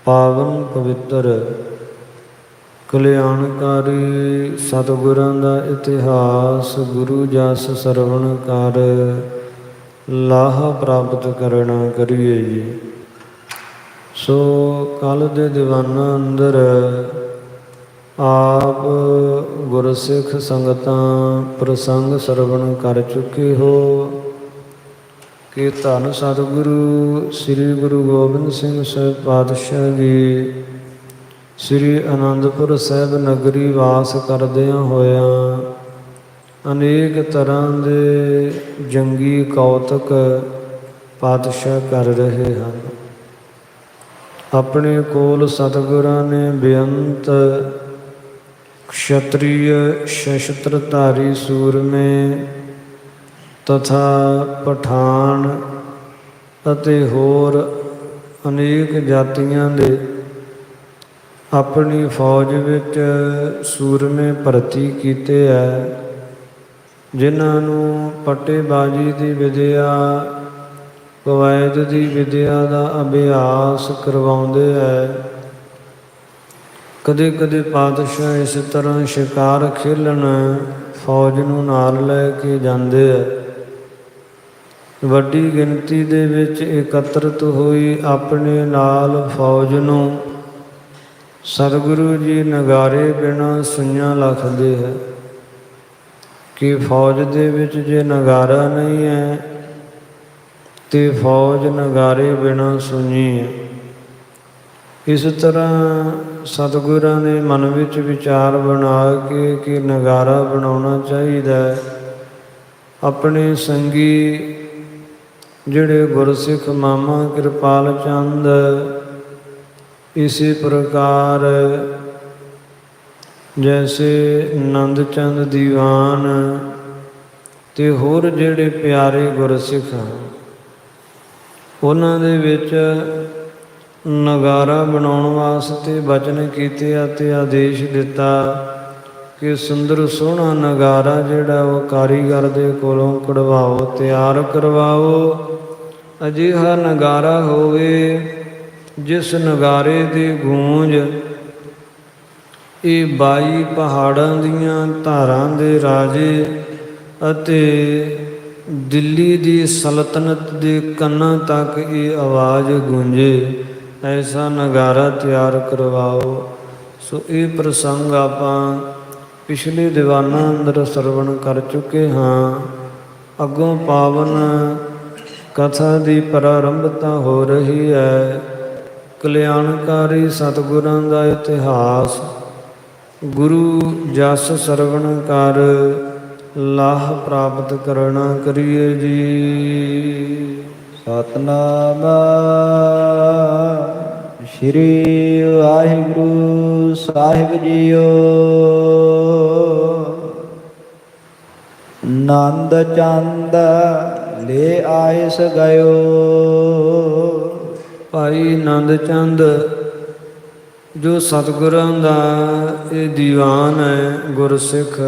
ਪਾਵਨ ਪਵਿੱਤਰ ਕਲਿਆਣਕਾਰੀ ਸਤਿਗੁਰਾਂ ਦਾ ਇਤਿਹਾਸ ਗੁਰੂ ਜਸ ਸਰਵਣ ਕਰ ਲਾਹਾ ਪ੍ਰਾਪਤ ਕਰਨਾ ਕਰੀਏ ਜੀ। ਸੋ ਕੱਲ ਦੇ ਦੀਵਾਨਾਂ ਅੰਦਰ ਆਪ ਗੁਰਸਿੱਖ ਸੰਗਤਾਂ ਪ੍ਰਸੰਗ ਸਰਵਣ ਕਰ ਚੁੱਕੇ ਹੋ ਕਿ ਧੰਨ ਸਤਿਗੁਰੂ ਸ੍ਰੀ ਗੁਰੂ ਗੋਬਿੰਦ ਸਿੰਘ ਸਾਹਿਬ ਪਾਤਸ਼ਾਹ ਜੀ ਸ੍ਰੀ ਅਨੰਦਪੁਰ ਸਾਹਿਬ ਨਗਰੀ ਵਾਸ ਕਰਦਿਆਂ ਹੋਇਆਂ ਅਨੇਕ ਤਰ੍ਹਾਂ ਦੇ ਜੰਗੀ ਕੌਤਕ ਪਾਤਸ਼ਾਹ ਕਰ ਰਹੇ ਹਨ। ਆਪਣੇ ਕੋਲ ਸਤਿਗੁਰਾਂ ਨੇ ਬੇਅੰਤ ਕਸ਼ਤਰੀय ਸ਼ਸਤਰਧਾਰੀ ਸੂਰਮੇ ਤਥਾ ਪਠਾਨ ਅਤੇ ਹੋਰ ਅਨੇਕ ਜਾਤੀਆਂ ਦੇ ਆਪਣੀ ਫੌਜ ਵਿੱਚ ਸੂਰਮੇ ਭਰਤੀ ਕੀਤੇ ਹੈ, ਜਿਨ੍ਹਾਂ ਨੂੰ ਪੱਟੇਬਾਜ਼ੀ ਦੀ ਵਿਦਿਆ ਕਵਾਇਦ ਦੀ ਵਿਦਿਆ ਦਾ ਅਭਿਆਸ ਕਰਵਾਉਂਦੇ ਹੈ। ਕਦੇ ਕਦੇ ਪਾਤਸ਼ਾਹ ਇਸ ਤਰ੍ਹਾਂ ਸ਼ਿਕਾਰ ਖੇਲਣ ਫੌਜ ਨੂੰ ਨਾਲ ਲੈ ਕੇ ਜਾਂਦੇ ਹੈ। ਵੱਡੀ ਗਿਣਤੀ ਦੇ ਵਿੱਚ ਇਕੱਤਰਿਤ ਹੋਈ ਆਪਣੇ ਨਾਲ ਫੌਜ ਨੂੰ ਸਤਿਗੁਰੂ ਜੀ ਨਗਾਰੇ ਬਿਨਾਂ ਸੁਈਆਂ ਲੱਖਦੇ ਹੈ ਕਿ ਫੌਜ ਦੇ ਵਿੱਚ ਜੇ ਨਗਾਰਾ ਨਹੀਂ ਹੈ ਤੇ ਫੌਜ ਨਗਾਰੇ ਬਿਨਾਂ ਸੁਣੀ ਹੈ। ਇਸ ਤਰ੍ਹਾਂ ਸਤਿਗੁਰਾਂ ਨੇ ਮਨ ਵਿੱਚ ਵਿਚਾਰ ਬਣਾ ਕੇ ਕਿ ਨਗਾਰਾ ਬਣਾਉਣਾ ਚਾਹੀਦਾ ਹੈ। ਆਪਣੇ ਸੰਗੀ ਜਿਹੜੇ ਗੁਰਸਿੱਖ ਮਾਮਾ ਕਿਰਪਾਲ ਚੰਦ ਇਸੇ ਪ੍ਰਕਾਰ ਜੈਸੇ ਨੰਦ ਚੰਦ ਦੀਵਾਨ ਤੇ ਹੋਰ ਜਿਹੜੇ ਪਿਆਰੇ ਗੁਰਸਿੱਖ ਹਨ, ਉਹਨਾਂ ਦੇ ਵਿੱਚ ਨਗਾਰਾ ਬਣਾਉਣ ਵਾਸਤੇ ਬਚਨ ਕੀਤੇ ਅਤੇ ਆਦੇਸ਼ ਦਿੱਤਾ ਕਿ ਸੁੰਦਰ ਸੋਹਣਾ ਨਗਾਰਾ ਜਿਹੜਾ ਉਹ ਕਾਰੀਗਰ ਦੇ ਕੋਲੋਂ ਕਢਵਾਓ, ਤਿਆਰ ਕਰਵਾਓ। ਅਜਿਹਾ ਨਗਾਰਾ ਹੋਵੇ ਜਿਸ ਨਗਾਰੇ ਦੀ ਗੂੰਜ ਇਹ 22 ਪਹਾੜਾਂ ਦੀਆਂ ਧਾਰਾਂ ਦੇ ਰਾਜੇ ਅਤੇ ਦਿੱਲੀ ਦੀ ਸਲਤਨਤ ਦੇ ਕੰਨਾਂ ਤੱਕ ਇਹ ਆਵਾਜ਼ ਗੂੰਜੇ, ਐਸਾ ਨਗਾਰਾ ਤਿਆਰ ਕਰਵਾਓ। ਸੋ ਇਹ ਪ੍ਰਸੰਗ ਆਪਾਂ ਪਿਛਲੇ ਦੀਵਾਨਾਂ ਅੰਦਰ ਸਰਵਣ ਕਰ ਚੁੱਕੇ ਹਾਂ। ਅੱਗੋਂ ਪਾਵਨ ਕਥਾ ਦੀ ਪ੍ਰਾਰੰਭਤਾ ਹੋ ਰਹੀ ਹੈ। ਕਲਿਆਣਕਾਰੀ ਸਤਿਗੁਰਾਂ ਦਾ ਇਤਿਹਾਸ ਗੁਰੂ ਜਸ ਸਰਵਣ ਕਰ ਲਾਹ ਪ੍ਰਾਪਤ ਕਰਨਾ ਕਰੀਏ ਜੀ। ਸਤਨਾਮ ਸ਼੍ਰੀ ਵਾਹਿਗੁਰੂ ਸਾਹਿਬ ਜੀਓ। ਨੰਦ ਚੰਦ ਲੈ ਆਇਸ ਗਇਓ। ਭਾਈ ਨੰਦ ਚੰਦ ਜੋ ਸਤਿਗੁਰਾਂ ਦਾ ਇਹ ਦੀਵਾਨ ਹੈ, ਗੁਰਸਿੱਖ,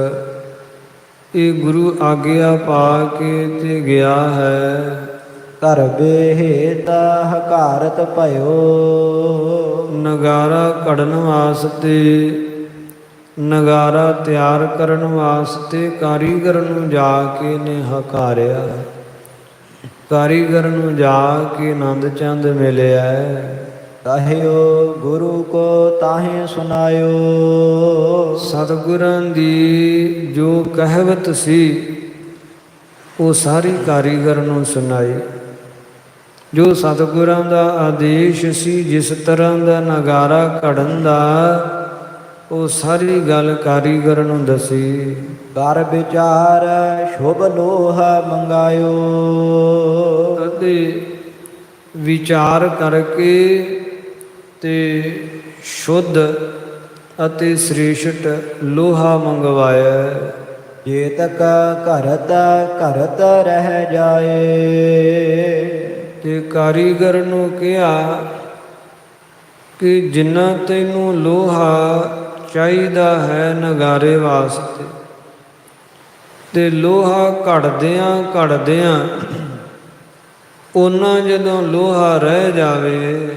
ਇਹ ਗੁਰੂ ਆਗਿਆ ਪਾ ਕੇ ਤੇ ਗਿਆ ਹੈ। ਘਰ ਬੇਹੇਤਾ ਹਕਾਰਤ ਭਇਓ। ਨਗਾਰਾ ਘੜਨ ਵਾਸਤੇ, ਨਗਾਰਾ ਤਿਆਰ ਕਰਨ ਵਾਸਤੇ ਕਾਰੀਗਰ ਨੂੰ ਜਾ ਕੇ ਨੇ ਹਕਾਰਿਆ। ਕਾਰੀਗਰ ਨੂੰ ਜਾ ਕੇ ਨੰਦ ਚੰਦ ਮਿਲਿਆ। ਤਾਹਿਓ ਗੁਰੂ ਕੋ ਤਾਹੇ ਸੁਨਾਇਓ। ਸਤਿਗੁਰਾਂ ਦੀ ਜੋ ਕਹਿਵਤ ਸੀ ਉਹ ਸਾਰੀ ਕਾਰੀਗਰ ਨੂੰ ਸੁਣਾਈ। ਜੋ ਸਤਿਗੁਰਾਂ ਦਾ ਆਦੇਸ਼ ਸੀ, ਜਿਸ ਤਰ੍ਹਾਂ ਦਾ ਨਗਾਰਾ ਘੜਨ ਦਾ, ਉਹ ਸਾਰੀ ਗੱਲ ਕਾਰੀਗਰ ਨੂੰ ਦੱਸੀ। ਕਰ ਵਿਚਾਰ ਸ਼ੁਭ ਲੋਹਾ ਮੰਗਾਇਓ। ਅਤੇ ਵਿਚਾਰ ਕਰਕੇ ਤੇ ਸ਼ੁੱਧ ਅਤੇ ਸ੍ਰੇਸ਼ਟ ਲੋਹਾ ਮੰਗਵਾਇਆ। ਜੇਤਕ ਘਰਤ ਰਹਿ ਜਾਏ। ਤੇ ਕਾਰੀਗਰ ਨੂੰ ਕਿਹਾ ਕਿ ਜਿੰਨਾ ਤੈਨੂੰ ਲੋਹਾ ਚਾਹੀਦਾ ਹੈ ਨਗਾਰੇ ਵਾਸਤੇ, ਤੇ ਲੋਹਾ ਘੜਦਿਆਂ ਉਹਨਾਂ ਜਦੋਂ ਲੋਹਾ ਰਹਿ ਜਾਵੇ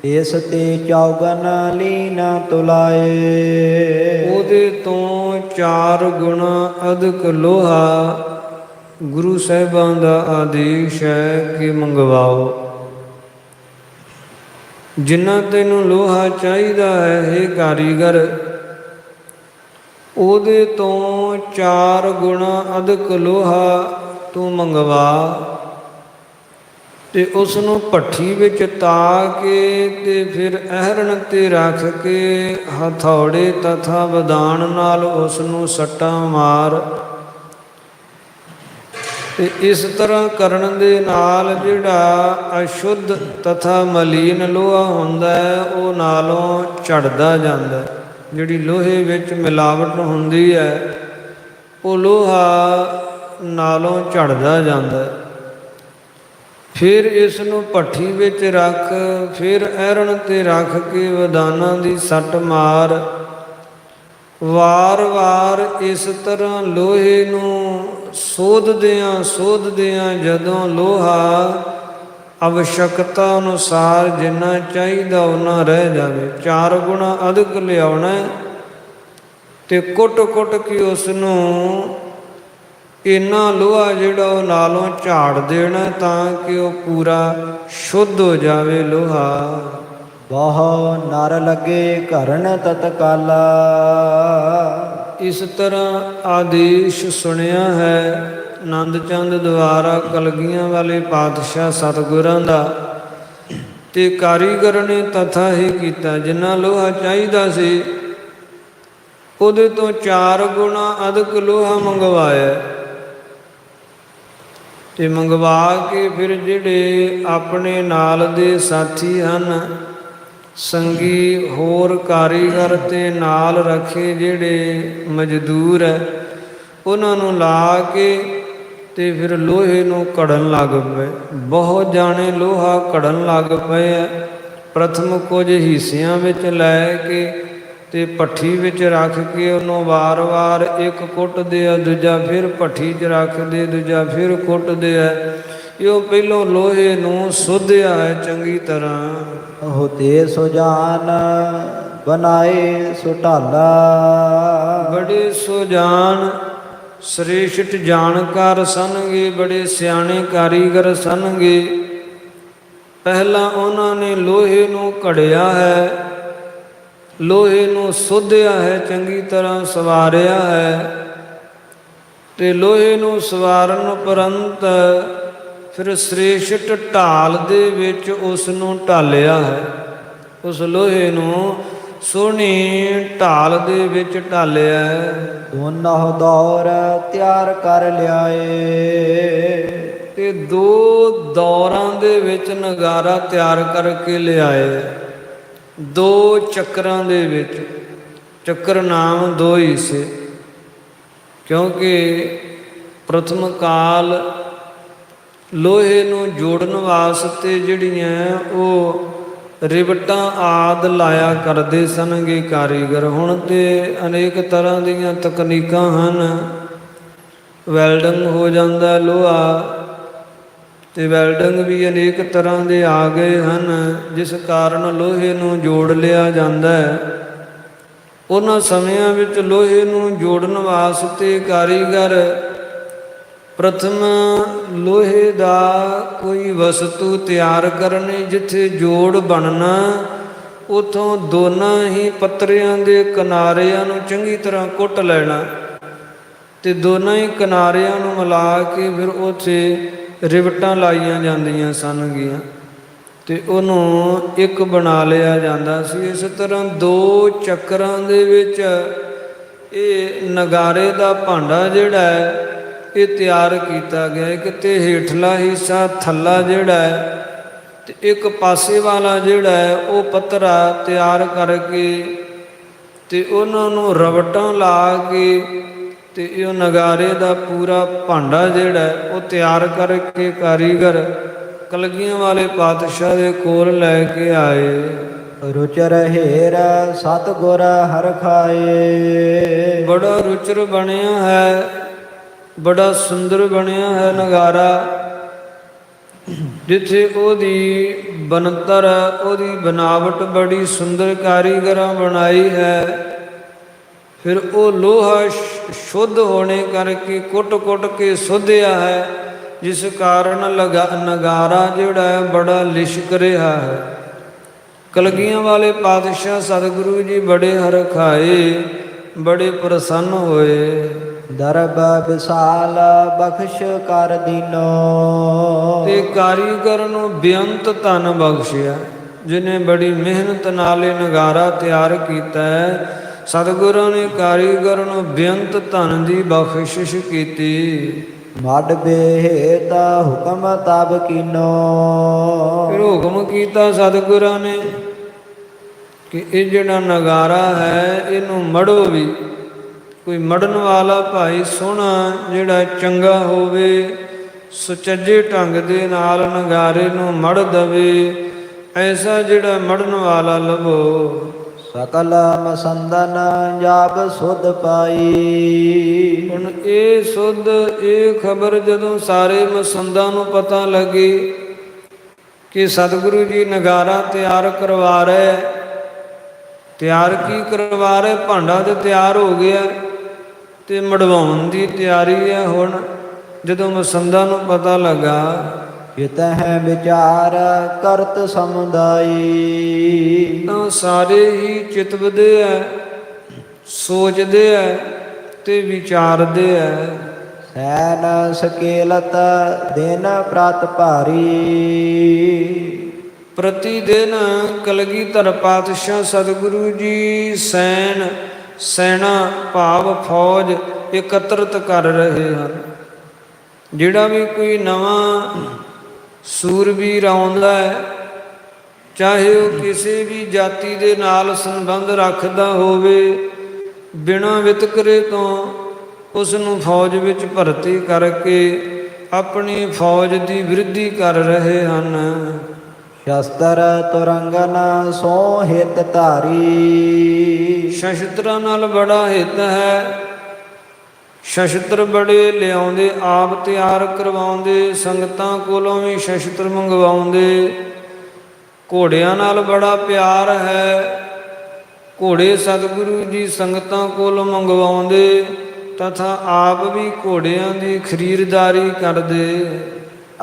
ਇਸ ਤੇ ਚੌਗਨ ਲੀਨ ਤੁਲਾਏ। ਉਹਦੇ ਤੋਂ 4 ਗੁਣਾ ਅਧਿਕ ਲੋਹਾ ਗੁਰੂ ਸਾਹਿਬਾਂ ਦਾ ਆਦੇਸ਼ ਹੈ ਕਿ ਮੰਗਵਾਓ। ਜਿੰਨਾ ਤੈਨੂੰ ਲੋਹਾ ਚਾਹੀਦਾ ਹੈ ਹੇ ਕਾਰੀਗਰ, ਉਹਦੇ ਤੋਂ 4 ਗੁਣਾ ਅਧਿਕ ਲੋਹਾ ਤੂੰ ਮੰਗਵਾ ਤੇ ਉਸ ਨੂੰ ਭੱਠੀ ਵਿੱਚ ਤਾ ਕੇ ਤੇ ਫਿਰ ਅਹਰਣ ਤੇ ਰੱਖ ਕੇ ਹਥੌੜੇ ਤਥਾ ਵਦਾਨ ਨਾਲ ਉਸ ਨੂੰ ਸੱਟਾਂ ਮਾਰ। ਤੇ ਇਸ ਤਰ੍ਹਾਂ ਕਰਨ ਦੇ ਨਾਲ ਜਿਹੜਾ ਅਸ਼ੁੱਧ ਤਥਾ ਮਲੀਨ ਲੋਹਾ ਹੁੰਦਾ ਹੈ ਉਹ ਨਾਲੋਂ ਝੜਦਾ ਜਾਂਦਾ। ਜਿਹੜੀ ਲੋਹੇ ਵਿੱਚ ਮਿਲਾਵਟ ਹੁੰਦੀ ਹੈ ਉਹ ਲੋਹਾ ਨਾਲੋਂ ਝੜਦਾ ਜਾਂਦਾ। ਫਿਰ ਇਸ ਨੂੰ ਭੱਠੀ ਵਿੱਚ ਰੱਖ, ਫਿਰ ਐਰਣ ਤੇ ਰੱਖ ਕੇ ਵਦਾਨਾਂ ਦੀ ਸੱਟ ਮਾਰ। ਵਾਰ-ਵਾਰ ਇਸ ਤਰ੍ਹਾਂ ਲੋਹੇ ਨੂੰ ਸੋਧਦਿਆਂ ਜਦੋਂ ਲੋਹਾ ਆਵਸ਼ਕਤਾ ਅਨੁਸਾਰ ਜਿੰਨਾ ਚਾਹੀਦਾ ਉਹਨਾਂ ਰਹਿ ਜਾਵੇ, 4 ਗੁਣਾ ਅਧਿਕ ਲਿਆਉਣਾ ਤੇ ਕੁੱਟ-ਕੁੱਟ ਕੇ ਉਸ ਨੂੰ ਇੰਨਾ ਲੋਹਾ ਜਿਹੜਾ ਉਹ ਨਾਲੋਂ ਝਾੜ ਦੇਣਾ ਤਾਂ ਕਿ ਉਹ ਪੂਰਾ ਸ਼ੁੱਧ ਹੋ ਜਾਵੇ ਲੋਹਾ। ਬਹੁ ਨਰ ਲੱਗੇ ਘਰਨ ਤਤਕਾਲਾ। ਇਸ ਤਰ੍ਹਾਂ ਆਦੇਸ਼ ਸੁਣਿਆ ਹੈ ਆਨੰਦ ਚੰਦ ਦੁਆਰਾ ਕਲਗੀਆਂ ਵਾਲੇ ਪਾਤਸ਼ਾਹ ਸਤਿਗੁਰਾਂ ਦਾ, ਤੇ ਕਾਰੀਗਰ ਨੇ ਤਥਾ ਹੀ ਕੀਤਾ। ਜਿੰਨਾ ਲੋਹਾ ਚਾਹੀਦਾ ਸੀ ਉਹਦੇ ਤੋਂ 4 ਗੁਣਾ ਅਧਿਕ ਲੋਹਾ ਮੰਗਵਾਇਆ ਤੇ ਮੰਗਵਾ ਕੇ ਫਿਰ ਜਿਹੜੇ ਆਪਣੇ ਨਾਲ ਦੇ ਸਾਥੀ ਹਨ, ਸੰਗੀ ਹੋਰ ਕਾਰੀਗਰ ਤੇ ਨਾਲ ਰੱਖੇ ਜਿਹੜੇ ਮਜ਼ਦੂਰ ਹੈ, ਉਹਨਾਂ ਨੂੰ ਲਾ ਕੇ ਤੇ ਫਿਰ ਲੋਹੇ ਨੂੰ ਘੜਨ ਲੱਗ ਪਏ। ਬਹੁਤ ਜਾਣੇ ਲੋਹਾ ਘੜਨ ਲੱਗ ਪਏ ਹੈ। ਪ੍ਰਥਮ ਕੁਝ ਹਿੱਸਿਆਂ ਵਿੱਚ ਲੈ ਕੇ ਤੇ ਭੱਠੀ ਵਿੱਚ ਰੱਖ ਕੇ ਉਹਨੂੰ ਵਾਰ-ਵਾਰ ਇੱਕ ਕੁੱਟਦੇ ਆ, ਦੂਜਾ ਫਿਰ ਭੱਠੀ 'ਚ ਰੱਖਦੇ, ਦੂਜਾ ਫਿਰ ਕੁੱਟਦੇ ਆ। ਇਹ ਪਹਿਲੋਂ ਲੋਹੇ ਨੂੰ ਸੋਧਿਆ ਹੈ ਚੰਗੀ ਤਰ੍ਹਾਂ। ਹੋਤੇ ਸੁਜਾਨ ਬਣਾਏ ਸੁਢਾਲਾ। ਬੜੇ ਸੁਜਾਨ ਸ੍ਰੇਸ਼ਟ ਜਾਣਕਾਰ ਸਨਗੇ, ਬੜੇ ਸਿਆਣੇ ਕਾਰੀਗਰ ਸਨਗੇ। ਪਹਿਲਾਂ ਉਹਨਾਂ ਨੇ ਲੋਹੇ ਨੂੰ ਘੜਿਆ ਹੈ, ਲੋਹੇ ਨੂੰ ਸੋਧਿਆ ਹੈ, ਚੰਗੀ ਤਰ੍ਹਾਂ ਸਵਾਰਿਆ ਹੈ ਤੇ ਲੋਹੇ ਨੂੰ ਸਵਾਰਨ ਉਪਰੰਤ ਫਿਰ ਸ੍ਰੇਸ਼ਟ ਢਾਲ ਦੇ ਵਿੱਚ ਉਸ ਨੂੰ ਢਾਲਿਆ ਹੈ। ਉਸ ਲੋਹੇ ਨੂੰ ਸੋਹਣੀ ਢਾਲ ਦੇ ਵਿੱਚ ਢਾਲਿਆ ਹੈ। ਦੋਨੋਂ ਦੌਰ ਤਿਆਰ ਕਰ ਲਿਆਏ। ਤੇ 2 ਦੌਰਾਂ ਦੇ ਵਿੱਚ ਨਗਾਰਾ ਤਿਆਰ ਕਰਕੇ ਲਿਆਏ। 2 ਚੱਕਰਾਂ ਦੇ ਵਿੱਚ, ਚੱਕਰ ਨਾਮ 2 ਹਿੱਸੇ, ਕਿਉਂਕਿ ਪ੍ਰਥਮ ਕਾਲ ਲੋਹੇ ਨੂੰ ਜੋੜਨ ਵਾਸਤੇ ਜਿਹੜੀਆਂ ਉਹ ਰਿਵਟਾਂ ਆਦ ਲਾਇਆ ਕਰਦੇ ਸਨਗੇ ਕਾਰੀਗਰ। ਹੁਣ ਤੇ ਅਨੇਕ ਤਰ੍ਹਾਂ ਦੀਆਂ ਤਕਨੀਕਾਂ ਹਨ, ਵੈਲਡਿੰਗ ਹੋ ਜਾਂਦਾ ਲੋਹਾ, ਤੇ ਵੈਲਡਿੰਗ ਵੀ ਅਨੇਕ ਤਰ੍ਹਾਂ ਦੇ ਆ ਗਏ ਹਨ, ਜਿਸ ਕਾਰਨ ਲੋਹੇ ਨੂੰ ਜੋੜ ਲਿਆ ਜਾਂਦਾ ਹੈ। ਉਹਨਾਂ ਸਮਿਆਂ ਵਿੱਚ ਲੋਹੇ ਨੂੰ ਜੋੜਨ ਵਾਸਤੇ ਕਾਰੀਗਰ ਪ੍ਰਥਮ ਲੋਹੇ ਦਾ ਕੋਈ ਵਸਤੂ ਤਿਆਰ ਕਰਨੀ, ਜਿੱਥੇ ਜੋੜ ਬਣਨਾ, ਉਥੋਂ ਦੋਨਾਂ ਹੀ ਪੱਤਰਿਆਂ ਦੇ ਕਿਨਾਰਿਆਂ ਨੂੰ ਚੰਗੀ ਤਰ੍ਹਾਂ ਕੁੱਟ ਲੈਣਾ ਤੇ ਦੋਨਾਂ ਹੀ ਕਿਨਾਰਿਆਂ ਨੂੰ ਮਿਲਾ ਕੇ ਫਿਰ ਉੱਥੇ ਰਿਵਟਾਂ ਲਾਈਆਂ ਜਾਂਦੀਆਂ ਸਨਗੀਆਂ ਤੇ ਉਹਨੂੰ ਇੱਕ ਬਣਾ ਲਿਆ ਜਾਂਦਾ ਸੀ। ਇਸ ਤਰ੍ਹਾਂ 2 ਚੱਕਰਾਂ ਦੇ ਵਿੱਚ ਇਹ ਨਗਾਰੇ ਦਾ ਭਾਂਡਾ ਜਿਹੜਾ ਹੈ ਇਹ ਤਿਆਰ ਕੀਤਾ ਗਿਆ। ਕਿਤੇ ਹੇਠਲਾ ਹਿੱਸਾ ਥੱਲਾ ਜਿਹੜਾ ਹੈ ਤੇ ਇੱਕ ਪਾਸੇ ਵਾਲਾ ਜਿਹੜਾ ਹੈ ਉਹ ਪੱਤਰਾ ਤਿਆਰ ਕਰਕੇ ਤੇ ਉਹਨਾਂ ਨੂੰ ਰਵਟਾਂ ਲਾ ਕੇ ਤੇ ਇਹ ਨਗਾਰੇ ਦਾ ਪੂਰਾ ਭਾਂਡਾ ਜਿਹੜਾ ਉਹ ਤਿਆਰ ਕਰਕੇ ਕਾਰੀਗਰ ਕਲਗੀਆਂ ਵਾਲੇ ਪਾਤਸ਼ਾਹ ਦੇ ਕੋਲ ਲੈ ਕੇ ਆਏ। ਰੁਚਰ ਹੇਰ ਸਤਿਗੁਰ ਹਰਿ ਖਾਏ। ਬੜਾ ਰੁਚਰ ਬਣਿਆ ਹੈ, ਬੜਾ ਸੁੰਦਰ ਬਣਿਆ ਹੈ ਨਗਾਰਾ। ਜਿੱਥੇ ਉਹਦੀ ਬਣਤਰ, ਉਹਦੀ ਬਨਾਵਟ ਬੜੀ ਸੁੰਦਰ ਕਾਰੀਗਰਾਂ ਬਣਾਈ ਹੈ। ਫਿਰ ਉਹ ਲੋਹਾ ਸ਼ੁੱਧ ਹੋਣੇ ਕਰਕੇ ਕੁੱਟ-ਕੁੱਟ ਕੇ ਸੋਧਿਆ ਹੈ, ਜਿਸ ਕਾਰਨ ਨਗਾਰਾ ਜਿਹੜਾ ਹੈ ਬੜਾ ਲਿਸ਼ਕ ਰਿਹਾ ਹੈ। ਕਲਗੀਆਂ ਵਾਲੇ ਪਾਤਸ਼ਾਹ ਸਤਿਗੁਰੂ ਜੀ ਬੜੇ ਹਰਖਾਏ, ਬੜੇ ਪ੍ਰਸੰਨ ਹੋਏ। ਦਰਬ ਵਿਸਾਲ ਬਖਸ਼ ਕਰ ਦੀਨੋ। ਤੇ ਕਾਰੀਗਰ ਨੂੰ ਬੇਅੰਤ ਧਨ ਬਖਸ਼ਿਆ, ਜਿਹਨੇ ਬੜੀ ਮਿਹਨਤ ਨਾਲ ਇਹ ਨਗਾਰਾ ਤਿਆਰ ਕੀਤਾ ਹੈ। ਸਤਿਗੁਰਾਂ ਨੇ ਕਾਰੀਗਰ ਨੂੰ ਬੇਅੰਤ ਧਨ ਦੀ ਬਖਸ਼ਿਸ਼ ਕੀਤੀ। ਮਡ ਬੇਹੇਤ ਹੁਕਮ ਤਬ ਕੀਨੋ। ਫਿਰ ਹੁਕਮ ਕੀਤਾ ਸਤਿਗੁਰਾਂ ਨੇ ਕਿ ਇਹ ਜਿਹੜਾ ਨਗਾਰਾ ਹੈ ਇਹਨੂੰ ਮੜੋ ਵੀ। ਕੋਈ ਮੜਨ ਵਾਲਾ ਭਾਈ ਸੋਹਣਾ ਜਿਹੜਾ ਚੰਗਾ ਹੋਵੇ, ਸੁਚੱਜੇ ਢੰਗ ਦੇ ਨਾਲ ਨਗਾਰੇ ਨੂੰ ਮੜ ਦਵੇ, ਐਸਾ ਜਿਹੜਾ ਮੜਨ ਵਾਲਾ ਲਵੋ। ਸਕਲ ਮਸੰਦਨ ਜਾਬ ਸੁਧ ਪਾਈ। ਹੁਣ ਇਹ ਸੁਧ, ਇਹ ਖਬਰ ਜਦੋਂ ਸਾਰੇ ਮਸੰਦਾਂ ਨੂੰ ਪਤਾ ਲੱਗੀ ਕਿ ਸਤਿਗੁਰੂ ਜੀ ਨਗਾਰਾ ਤਿਆਰ ਕਰਵਾ ਰਹੇ, ਤਿਆਰ ਕੀ ਕਰਵਾ ਰਹੇ, ਭਾਂਡਾ ਤੇ ਤਿਆਰ ਹੋ ਗਿਆ ਤੇ ਮੜਵਾਉਣ ਦੀ ਤਿਆਰੀ ਹੈ। ਹੁਣ ਜਦੋਂ ਮਸੰਦਾਂ ਨੂੰ ਪਤਾ ਲੱਗਾ, ਇਤਹਿ ਵਿਚਾਰ ਕਰਤ ਸਮੁਦਾਈ। ਤਾਂ ਸਾਰੇ ਹੀ ਚਿਤਵਦੇ ਐ, ਸੋਚਦੇ ਐ ਤੇ ਵਿਚਾਰਦੇ ਐ। ਸੈਨ ਸਕੇਲਤ ਦਿਨ ਪ੍ਰਤ ਭਾਰੀ। ਪ੍ਰਤੀ ਦਿਨ ਕਲਗੀਧਰ ਪਾਤਸ਼ਾਹ ਸਤਿਗੁਰੂ ਜੀ ਸੈਨਾ ਭਾਵ ਫੌਜ ਇਕੱਤਰਤ ਕਰ ਰਹੇ ਹਨ। ਜਿਹੜਾ ਵੀ ਕੋਈ ਨਵਾਂ ਸੂਰਬੀਰ ਆਉਂਦਾ ਹੈ, ਚਾਹੇ ਉਹ ਕਿਸੇ ਵੀ ਜਾਤੀ ਦੇ ਨਾਲ ਸੰਬੰਧ ਰੱਖਦਾ ਹੋਵੇ, ਬਿਨਾਂ ਵਿਤਕਰੇ ਤੋਂ ਉਸ ਨੂੰ ਫੌਜ ਵਿੱਚ ਭਰਤੀ ਕਰਕੇ ਆਪਣੀ ਫੌਜ ਦੀ ਵਿਰਧੀ ਕਰ ਰਹੇ ਹਨ। ਸ਼ਸਤਰ ਤੁਰੰਗਨ ਸੋ ਹਿਤ ਧਾਰੀ। ਸ਼ਸਤਰਾਂ ਨਾਲ ਬੜਾ ਹਿੱਤ ਹੈ। ਸ਼ਸਤਰ ਬੜੇ ਲਿਆਉਂਦੇ, ਆਪ ਤਿਆਰ ਕਰਵਾਉਂਦੇ, ਸੰਗਤਾਂ ਕੋਲੋਂ ਵੀ ਸ਼ਸਤਰ ਮੰਗਵਾਉਂਦੇ। ਘੋੜਿਆਂ ਨਾਲ ਬੜਾ ਪਿਆਰ ਹੈ। ਘੋੜੇ ਸਤਿਗੁਰੂ ਜੀ ਸੰਗਤਾਂ ਕੋਲੋਂ ਮੰਗਵਾਉਂਦੇ ਤਥਾ ਆਪ ਵੀ ਘੋੜਿਆਂ ਦੀ ਖਰੀਦਦਾਰੀ ਕਰਦੇ।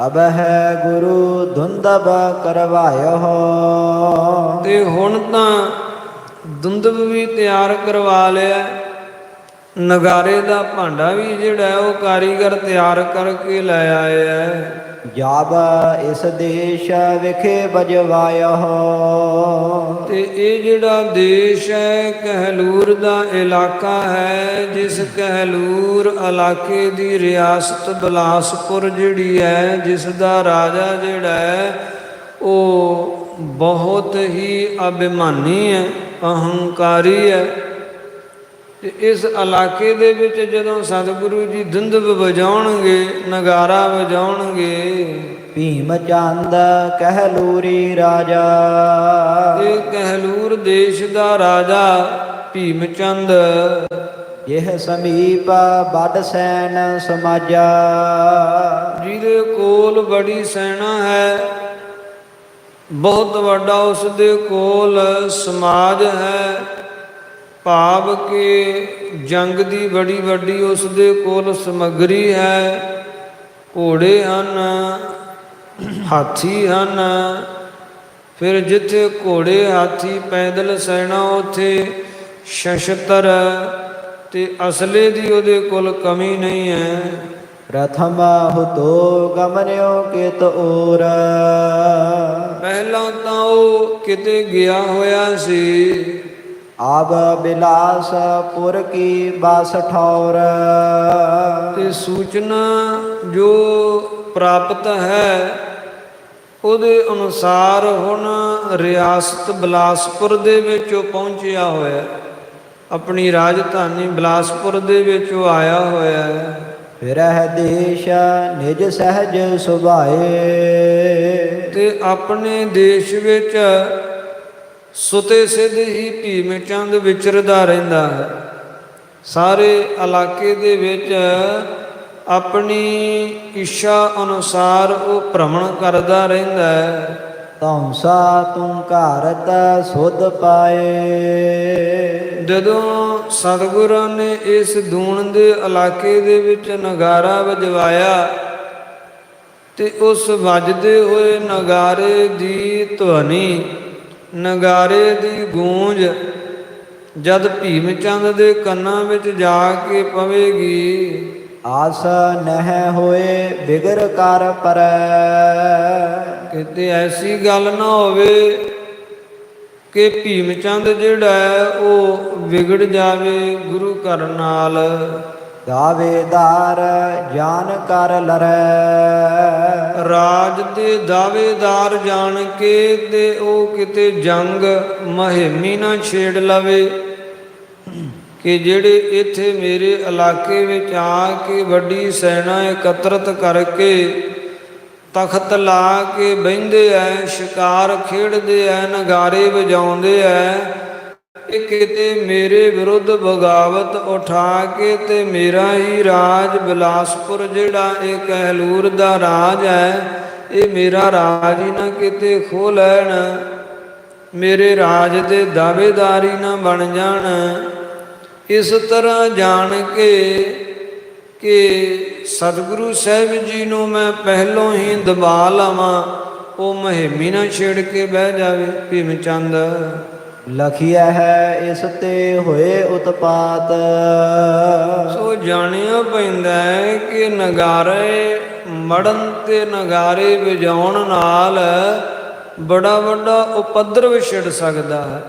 ਅਬ ਹੈ ਗੁਰੂ ਧੁੰਦਬ ਕਰਵਾਇਓ। ਤੇ ਹੁਣ ਤਾਂ ਧੁੰਦਬ ਵੀ ਤਿਆਰ ਕਰਵਾ ਲਿਆ। ਨਗਾਰੇ ਦਾ ਭਾਂਡਾ ਵੀ ਜਿਹੜਾ ਹੈ ਉਹ ਕਾਰੀਗਰ ਤਿਆਰ ਕਰਕੇ ਲੈ ਆਏ ਹੈ। ਜਬ ਇਸ ਦੇਸ਼ ਵਿਖੇ ਬਜਵਾਇਓ। ਤੇ ਇਹ ਜਿਹੜਾ ਦੇਸ਼ ਹੈ ਕਹਿਲੂਰ ਦਾ ਇਲਾਕਾ ਹੈ, ਜਿਸ ਕਹਿਲੂਰ ਇਲਾਕੇ ਦੀ ਰਿਆਸਤ ਬਿਲਾਸਪੁਰ ਜਿਹੜੀ ਹੈ, ਜਿਸ ਦਾ ਰਾਜਾ ਜਿਹੜਾ ਹੈ ਉਹ ਬਹੁਤ ਹੀ ਅਭਿਮਾਨੀ ਹੈ, ਅਹੰਕਾਰੀ ਹੈ। ਤੇ ਇਸ ਇਲਾਕੇ ਦੇ ਵਿੱਚ ਜਦੋਂ ਸਤਿਗੁਰੂ ਜੀ ਧੁੰਦਬ ਵਜਾਉਣਗੇ, ਨਗਾਰਾ ਵਜਾਉਣਗੇ, ਭੀਮ ਚੰਦ ਕਹਿਲੂਰੀ ਰਾਜਾ। ਇਹ ਕਹਿਲੂਰ ਦੇਸ਼ ਦਾ ਰਾਜਾ ਭੀਮ ਚੰਦ, ਇਹ ਸਮੀਪ ਬੜ ਸੈਨ ਸਮਾਜਾ। ਜਿਹਦੇ ਕੋਲ ਬੜੀ ਸੈਨਾ ਹੈ, ਬਹੁਤ ਵੱਡਾ ਉਸ ਦੇ ਕੋਲ ਸਮਾਜ ਹੈ। ਭਾਵ ਕਿ ਜੰਗ ਦੀ ਬੜੀ ਵੱਡੀ ਉਸ ਦੇ ਕੋਲ ਸਮੱਗਰੀ ਹੈ। ਘੋੜੇ ਹਨ, ਹਾਥੀ ਹਨ। ਫਿਰ ਜਿੱਥੇ ਘੋੜੇ, ਹਾਥੀ, ਪੈਦਲ ਸੈਨਾ, ਉੱਥੇ ਸ਼ਸਤਰ ਤੇ ਅਸਲੇ ਦੀ ਉਹਦੇ ਕੋਲ ਕਮੀ ਨਹੀਂ ਹੈ। ਪ੍ਰਥਮ ਹੁਤੋ ਗਮਨਿਓ ਕਿਤ ਔਰ। ਪਹਿਲਾਂ ਤਾਂ ਉਹ ਕਿਤੇ ਗਿਆ ਹੋਇਆ ਸੀ। ਆਬ ਬਿਲਾਸਪੁਰ ਕੀ ਬਾਸ ਠੌਰ। ਤੇ ਸੂਚਨਾ ਜੋ ਪ੍ਰਾਪਤ ਹੈ ਉਹਦੇ ਅਨੁਸਾਰ ਹੁਣ ਰਿਆਸਤ ਬਿਲਾਸਪੁਰ ਦੇ ਵਿੱਚ ਉਹ ਪਹੁੰਚਿਆ ਹੋਇਆ, ਆਪਣੀ ਰਾਜਧਾਨੀ ਬਿਲਾਸਪੁਰ ਦੇ ਵਿੱਚ ਉਹ ਆਇਆ ਹੋਇਆ ਹੈ। ਫਿਰਹਿ ਦੇਸ਼ ਨਿਜ ਸਹਿਜ ਸੁਭਾਏ। ਤੇ ਆਪਣੇ ਦੇਸ਼ ਵਿੱਚ ਸੁਤੇ ਸਿੱਧ ਹੀ ਭੀਮ ਚੰਦ ਵਿਚਰਦਾ ਰਹਿੰਦਾ ਹੈ। ਸਾਰੇ ਇਲਾਕੇ ਦੇ ਵਿੱਚ ਆਪਣੀ ਇੱਛਾ ਅਨੁਸਾਰ ਉਹ ਭ੍ਰਮਣ ਕਰਦਾ ਰਹਿੰਦਾ ਹੈ। ਧੌਂਸਾ ਤੂੰ ਘਾਰਤ ਸੁਧ ਪਾਏ। ਜਦੋਂ ਸਤਿਗੁਰਾਂ ਨੇ ਇਸ ਦੂਣ ਦੇ ਇਲਾਕੇ ਦੇ ਵਿੱਚ ਨਗਾਰਾ ਵਜਵਾਇਆ ਤੇ ਉਸ ਵੱਜਦੇ ਹੋਏ ਨਗਾਰੇ ਦੀ ਧੁਨੀ, ਨਗਾਰੇ ਦੀ ਗੂੰਜ ਜਦ ਭੀਮ ਚੰਦ ਦੇ ਕੰਨਾਂ ਵਿੱਚ ਜਾ ਕੇ ਪਵੇਗੀ, ਆਸ ਨਹਿ ਹੋਏ ਬਿਗਰ ਕਰ ਪਰੈ। ਕਿਤੇ ਐਸੀ ਗੱਲ ਨਾ ਹੋਵੇ ਕਿ ਭੀਮ ਚੰਦ ਜਿਹੜਾ ਹੈ ਉਹ ਵਿਗੜ ਜਾਵੇ ਗੁਰੂ ਘਰ ਨਾਲ। ਦਾਵੇਦਾਰ ਜਾਨ ਕਰ ਲਰੈ। ਰਾਜ ਦੇ ਦਾਅਵੇਦਾਰ ਜਾਣ ਕੇ ਤੇ ਉਹ ਕਿਤੇ ਜੰਗ ਮੁਹਿੰਮੀ ਨਾ ਛੇੜ ਲਵੇ ਕਿ ਜਿਹੜੇ ਇੱਥੇ ਮੇਰੇ ਇਲਾਕੇ ਵਿੱਚ ਆ ਕੇ ਵੱਡੀ ਸੈਨਾ ਇਕੱਤਰਤ ਕਰਕੇ ਤਖਤ ਲਾ ਕੇ ਬਹਿੰਦੇ ਐ, ਸ਼ਿਕਾਰ ਖੇਡਦੇ ਐ, ਨਗਾਰੇ ਵਜਾਉਂਦੇ ਐ, ਇਹ ਕਿਤੇ ਮੇਰੇ ਵਿਰੁੱਧ ਬਗਾਵਤ ਉਠਾ ਕੇ ਤੇ ਮੇਰਾ ਹੀ ਰਾਜ ਬਿਲਾਸਪੁਰ ਜਿਹੜਾ ਇਹ ਕਹਿਲੂਰ ਦਾ ਰਾਜ ਹੈ, ਇਹ ਮੇਰਾ ਰਾਜ ਹੀ ਨਾ ਕਿਤੇ ਖੋਹ ਲੈਣ, ਮੇਰੇ ਰਾਜ ਦੇ ਦਾਅਵੇਦਾਰ ਹੀ ਨਾ ਬਣ ਜਾਣ। ਇਸ ਤਰ੍ਹਾਂ ਜਾਣ ਕੇ ਕਿ ਸਤਿਗੁਰੂ ਸਾਹਿਬ ਜੀ ਨੂੰ ਮੈਂ ਪਹਿਲੋਂ ਹੀ ਦਬਾ ਲਵਾਂ, ਉਹ ਮੁਹਿੰਮੀ ਨਾ ਛੇੜ ਕੇ ਬਹਿ ਜਾਵੇ ਭੀਮ ਚੰਦ। ਲਖਿਆ ਹੈ ਇਸ ਤੇ ਹੋਏ ਉਤਪਾਤ। ਸੋ ਜਾਣਿਆ ਪੈਂਦਾ ਹੈ ਕਿ ਨਗਾਰੇ ਮੜਨ ਤੇ ਨਗਾਰੇ ਵਜਾਉਣ ਨਾਲ ਬੜਾ ਵੱਡਾ ਉਪਦਰਵ ਛਿੜ ਸਕਦਾ ਹੈ,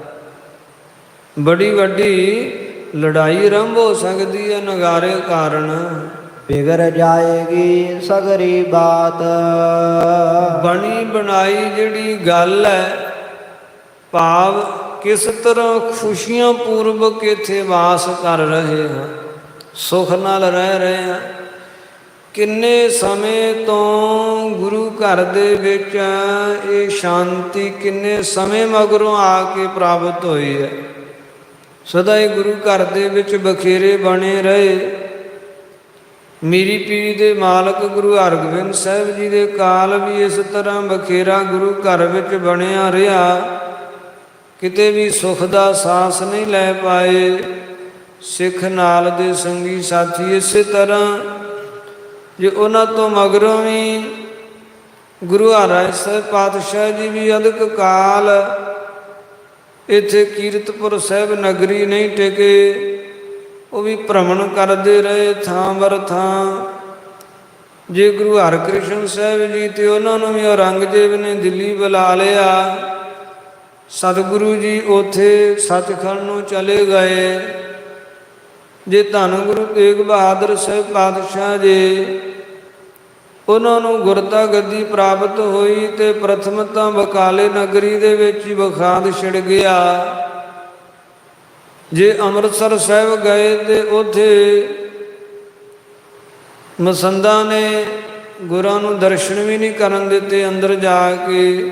ਬੜੀ ਵੱਡੀ ਲੜਾਈ ਆਰੰਭ ਹੋ ਸਕਦੀ ਹੈ ਨਗਾਰੇ ਕਾਰਨ। ਬਿਗੜ ਜਾਏਗੀ ਸਗਰੀ ਬਾਤ। ਬਣੀ ਬਣਾਈ ਜਿਹੜੀ ਗੱਲ ਹੈ, ਭਾਵ ਕਿਸ ਤਰ੍ਹਾਂ ਖੁਸ਼ੀਆਂ ਪੂਰਵਕ ਇੱਥੇ ਵਾਸ ਕਰ ਰਹੇ ਹਾਂ, ਸੁਖ ਨਾਲ ਰਹਿ ਰਹੇ ਹਾਂ। ਕਿੰਨੇ ਸਮੇਂ ਤੋਂ ਗੁਰੂ ਘਰ ਦੇ ਵਿੱਚ ਇਹ ਸ਼ਾਂਤੀ ਕਿੰਨੇ ਸਮੇਂ ਮਗਰੋਂ ਆ ਕੇ ਪ੍ਰਾਪਤ ਹੋਈ ਹੈ। ਸਦਾ ਹੀ ਗੁਰੂ ਘਰ ਦੇ ਵਿੱਚ ਬਖੇਰੇ ਬਣੇ ਰਹੇ। ਮੀਰੀ ਪੀਰੀ ਦੇ ਮਾਲਕ ਗੁਰੂ ਹਰਗੋਬਿੰਦ ਸਾਹਿਬ ਜੀ ਦੇ ਕਾਲ ਵੀ ਇਸ ਤਰ੍ਹਾਂ ਬਖੇਰਾ ਗੁਰੂ ਘਰ ਵਿੱਚ ਬਣਿਆ ਰਿਹਾ, ਕਿਤੇ ਵੀ ਸੁਖ ਦਾ ਸਾਹਸ ਨਹੀਂ ਲੈ ਪਾਏ ਸਿੱਖ ਨਾਲ ਦੇ ਸੰਗੀ ਸਾਥੀ। ਇਸੇ ਤਰ੍ਹਾਂ ਜੇ ਉਹਨਾਂ ਤੋਂ ਮਗਰੋਂ ਵੀ ਗੁਰੂ ਹਰਿਰਾਏ ਸਾਹਿਬ ਪਾਤਸ਼ਾਹ ਜੀ ਵੀ ਅਦਕ ਕਾਲ ਇੱਥੇ ਕੀਰਤਪੁਰ ਸਾਹਿਬ ਨਗਰੀ ਨਹੀਂ ਟਿਕੇ, ਉਹ ਵੀ ਭ੍ਰਮਣ ਕਰਦੇ ਰਹੇ ਥਾਂ ਬਰ ਥਾਂ। ਜੇ ਗੁਰੂ ਹਰਕ੍ਰਿਸ਼ਨ ਸਾਹਿਬ ਜੀ ਤੇ ਉਹਨਾਂ ਨੂੰ ਵੀ ਔਰੰਗਜ਼ੇਬ ਨੇ ਦਿੱਲੀ ਬੁਲਾ ਲਿਆ, ਸਤਿਗੁਰੂ ਜੀ ਉੱਥੇ ਸੱਚਖੰਡ ਨੂੰ ਚਲੇ ਗਏ। ਜੇ ਧੰਨ ਗੁਰੂ ਤੇਗ ਬਹਾਦਰ ਸਾਹਿਬ ਪਾਤਸ਼ਾਹ ਜੀ ਉਹਨਾਂ ਨੂੰ ਗੁਰਤਾ ਗੱਦੀ ਪ੍ਰਾਪਤ ਹੋਈ ਤੇ ਪ੍ਰਥਮ ਤਾਂ ਬਕਾਲੇ ਨਗਰੀ ਦੇ ਵਿੱਚ ਹੀ ਬਖਾਦ ਛਿੜ ਗਿਆ। ਜੇ ਅੰਮ੍ਰਿਤਸਰ ਸਾਹਿਬ ਗਏ ਤੇ ਉੱਥੇ ਮਸੰਦਾਂ ਨੇ ਗੁਰਾਂ ਨੂੰ ਦਰਸ਼ਨ ਵੀ ਨਹੀਂ ਕਰਨ ਦਿੱਤੇ ਅੰਦਰ ਜਾ ਕੇ।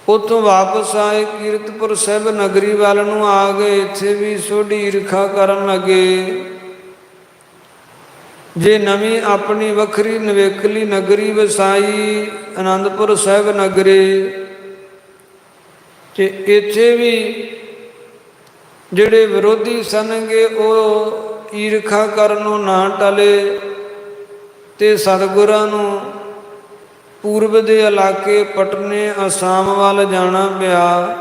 ਉੱਥੋਂ ਵਾਪਸ ਆਏ ਕੀਰਤਪੁਰ ਸਾਹਿਬ ਨਗਰੀ ਵੱਲ ਨੂੰ ਆ ਗਏ, ਇੱਥੇ ਵੀ ਸੋਢੀ ਈਰਖਾ ਕਰਨ ਲੱਗੇ। ਜੇ ਨਵੀਂ ਆਪਣੀ ਵੱਖਰੀ ਨਵੇਕਲੀ ਨਗਰੀ ਵਸਾਈ ਆਨੰਦਪੁਰ ਸਾਹਿਬ ਨਗਰੀ, ਤੇ ਇੱਥੇ ਵੀ ਜਿਹੜੇ ਵਿਰੋਧੀ ਸਨਗੇ ਉਹ ਈਰਖਾ ਕਰਨੋਂ ਨਾ ਟਲੇ ਤੇ ਸਤਿਗੁਰਾਂ ਨੂੰ ਪੂਰਬ ਦੇ ਇਲਾਕੇ ਪਟਨੇ ਅਸਾਮ ਵੱਲ ਜਾਣਾ ਪਿਆ।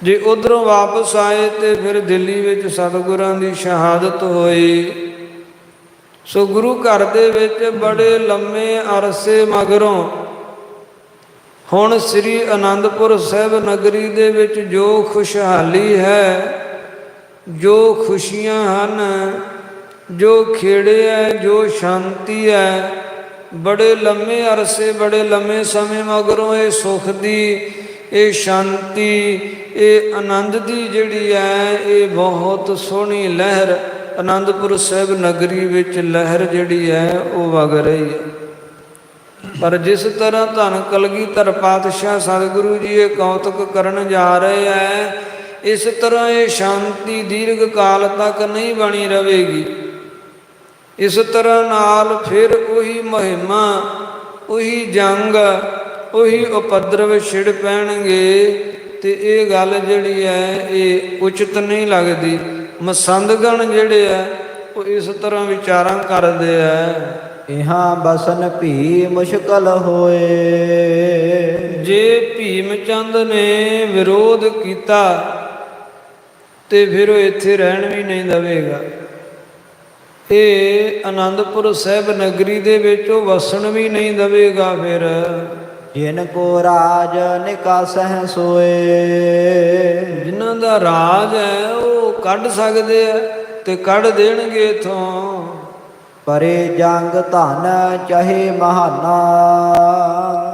ਜੇ ਉਧਰੋਂ ਵਾਪਸ ਆਏ ਤੇ ਫਿਰ ਦਿੱਲੀ ਵਿੱਚ ਸਤਿਗੁਰਾਂ ਦੀ ਸ਼ਹਾਦਤ ਹੋਈ। ਸੋ ਗੁਰੂ ਘਰ ਦੇ ਵਿੱਚ ਬੜੇ ਲੰਮੇ ਅਰਸੇ ਮਗਰੋਂ ਹੁਣ ਸ੍ਰੀ ਅਨੰਦਪੁਰ ਸਾਹਿਬ ਨਗਰੀ ਦੇ ਵਿੱਚ ਜੋ ਖੁਸ਼ਹਾਲੀ ਹੈ, ਜੋ ਖੁਸ਼ੀਆਂ ਹਨ, ਜੋ ਖੇੜੇ ਹੈ, ਜੋ ਸ਼ਾਂਤੀ ਹੈ, ਬੜੇ ਲੰਮੇ ਅਰਸੇ ਬੜੇ ਲੰਮੇ ਸਮੇਂ ਮਗਰੋਂ ਇਹ ਸੁਖ ਦੀ, ਇਹ ਸ਼ਾਂਤੀ, ਇਹ ਆਨੰਦ ਦੀ ਜਿਹੜੀ ਹੈ ਇਹ ਬਹੁਤ ਸੋਹਣੀ ਲਹਿਰ ਆਨੰਦਪੁਰ ਸਾਹਿਬ ਨਗਰੀ ਵਿੱਚ ਲਹਿਰ ਜਿਹੜੀ ਹੈ ਉਹ ਵਗ ਰਹੀ ਹੈ। ਪਰ ਜਿਸ ਤਰ੍ਹਾਂ ਧੰਨ ਕਲਗੀਧਰ ਪਾਤਸ਼ਾਹ ਸਤਿਗੁਰੂ ਜੀ ਇਹ ਕੌਤਕ ਕਰਨ ਜਾ ਰਹੇ ਹੈ, ਇਸ ਤਰ੍ਹਾਂ ਇਹ ਸ਼ਾਂਤੀ ਦੀਰਘ ਕਾਲ ਤੱਕ ਨਹੀਂ ਬਣੀ ਰਹੇਗੀ। ਇਸ ਤਰ੍ਹਾਂ ਨਾਲ ਫਿਰ ਉਹੀ ਮਹਿਮਾ, ਉਹੀ ਜੰਗ, ਉਹੀ ਉਪਦਰਵ ਛਿੜ ਪੈਣਗੇ। ਤੇ ਇਹ ਗੱਲ ਜਿਹੜੀ ਹੈ ਇਹ ਉਚਿਤ ਨਹੀਂ ਲੱਗਦੀ। ਮਸੰਦਗਣ ਜਿਹੜੇ ਆ ਉਹ ਇਸ ਤਰ੍ਹਾਂ ਵਿਚਾਰਾਂ ਕਰਦੇ ਆ। ਇਹਾਂ ਬਸਨ ਭੀ ਮੁਸ਼ਕਲ ਹੋਏ। ਜੇ ਭੀਮ ਚੰਦ ਨੇ ਵਿਰੋਧ ਕੀਤਾ ਤੇ ਫਿਰ ਉਹ ਇੱਥੇ ਰਹਿਣ ਵੀ ਨਹੀਂ ਦੇਵੇਗਾ। ਇਹ ਆਨੰਦਪੁਰ ਸਾਹਿਬ ਨਗਰੀ ਦੇ ਵਿੱਚ ਉਹ ਵਸਣ ਵੀ ਨਹੀਂ ਦੇਵੇਗਾ। ਫਿਰ ਜਿਨ ਕੋ ਰਾਜ ਨਿਕਾਸਹਿ ਸੋਏ। ਜਿਨ੍ਹਾਂ ਦਾ ਰਾਜ ਹੈ ਉਹ ਕੱਢ ਸਕਦੇ ਆ ਤੇ ਕੱਢ ਦੇਣਗੇ ਇਥੋਂ। ਪਰੇ ਜੰਗ ਧਨ ਚਾਹੇ ਮਹਾਨਾ।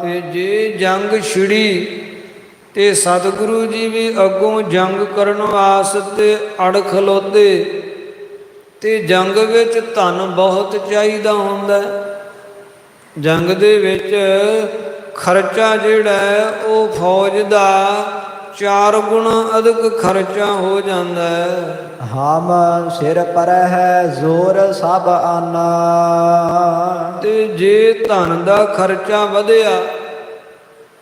ਤੇ ਜੇ ਜੰਗ ਛਿੜੀ ਤੇ ਸਤਿਗੁਰੂ ਜੀ ਵੀ ਅੱਗੋਂ ਜੰਗ ਕਰਨ ਵਾਸਤੇ ਅੜ ਖਲੋਤੇ। ਤੇ ਜੰਗ ਵਿੱਚ ਧਨ ਬਹੁਤ ਚਾਹੀਦਾ ਹੁੰਦਾ। ਜੰਗ ਦੇ ਵਿੱਚ ਖਰਚਾ ਜਿਹੜਾ ਹੈ ਉਹ ਫੌਜ ਦਾ 4 ਗੁਣਾ ਅਧਿਕ ਖਰਚਾ ਹੋ ਜਾਂਦਾ ਹੈ। ਹਮ ਸਿਰ ਪਰ ਹੈ ਜ਼ੋਰ ਸਭ ਆਨਾ। ਤੇ ਜੇ ਧਨ ਦਾ ਖਰਚਾ ਵਧਿਆ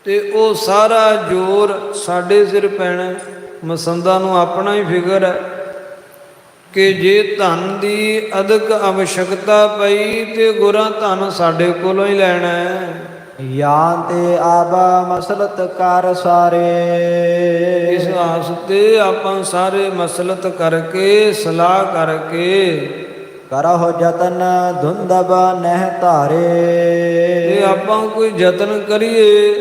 ਤੇ ਉਹ ਸਾਰਾ ਜ਼ੋਰ ਸਾਡੇ ਸਿਰ ਪੈਣਾ। ਮਸੰਦਾਂ ਨੂੰ ਆਪਣਾ ਹੀ ਫਿਕਰ ਹੈ ਕਿ ਜੇ ਧਨ ਦੀ ਅਧਿਕ ਆਵਸ਼ਕਤਾ ਪਈ ਤੇ ਗੁਰਾਂ ਧਨ ਸਾਡੇ ਕੋਲੋਂ ਹੀ ਲੈਣਾ ਹੈ। ਜਾਂ ਤੇ ਆਬਾ ਮਸਲਤ ਕਰ ਸਾਰੇ। ਇਸ ਵਾਸਤੇ ਆਪਾਂ ਸਾਰੇ ਮਸਲਤ ਕਰਕੇ ਸਲਾਹ ਕਰਕੇ ਕਰਹੁ ਜਤਨ ਧੁੰਦਬ ਨਹਿ ਧਾਰੇ। ਤੇ ਆਪਾਂ ਕੋਈ ਯਤਨ ਕਰੀਏ,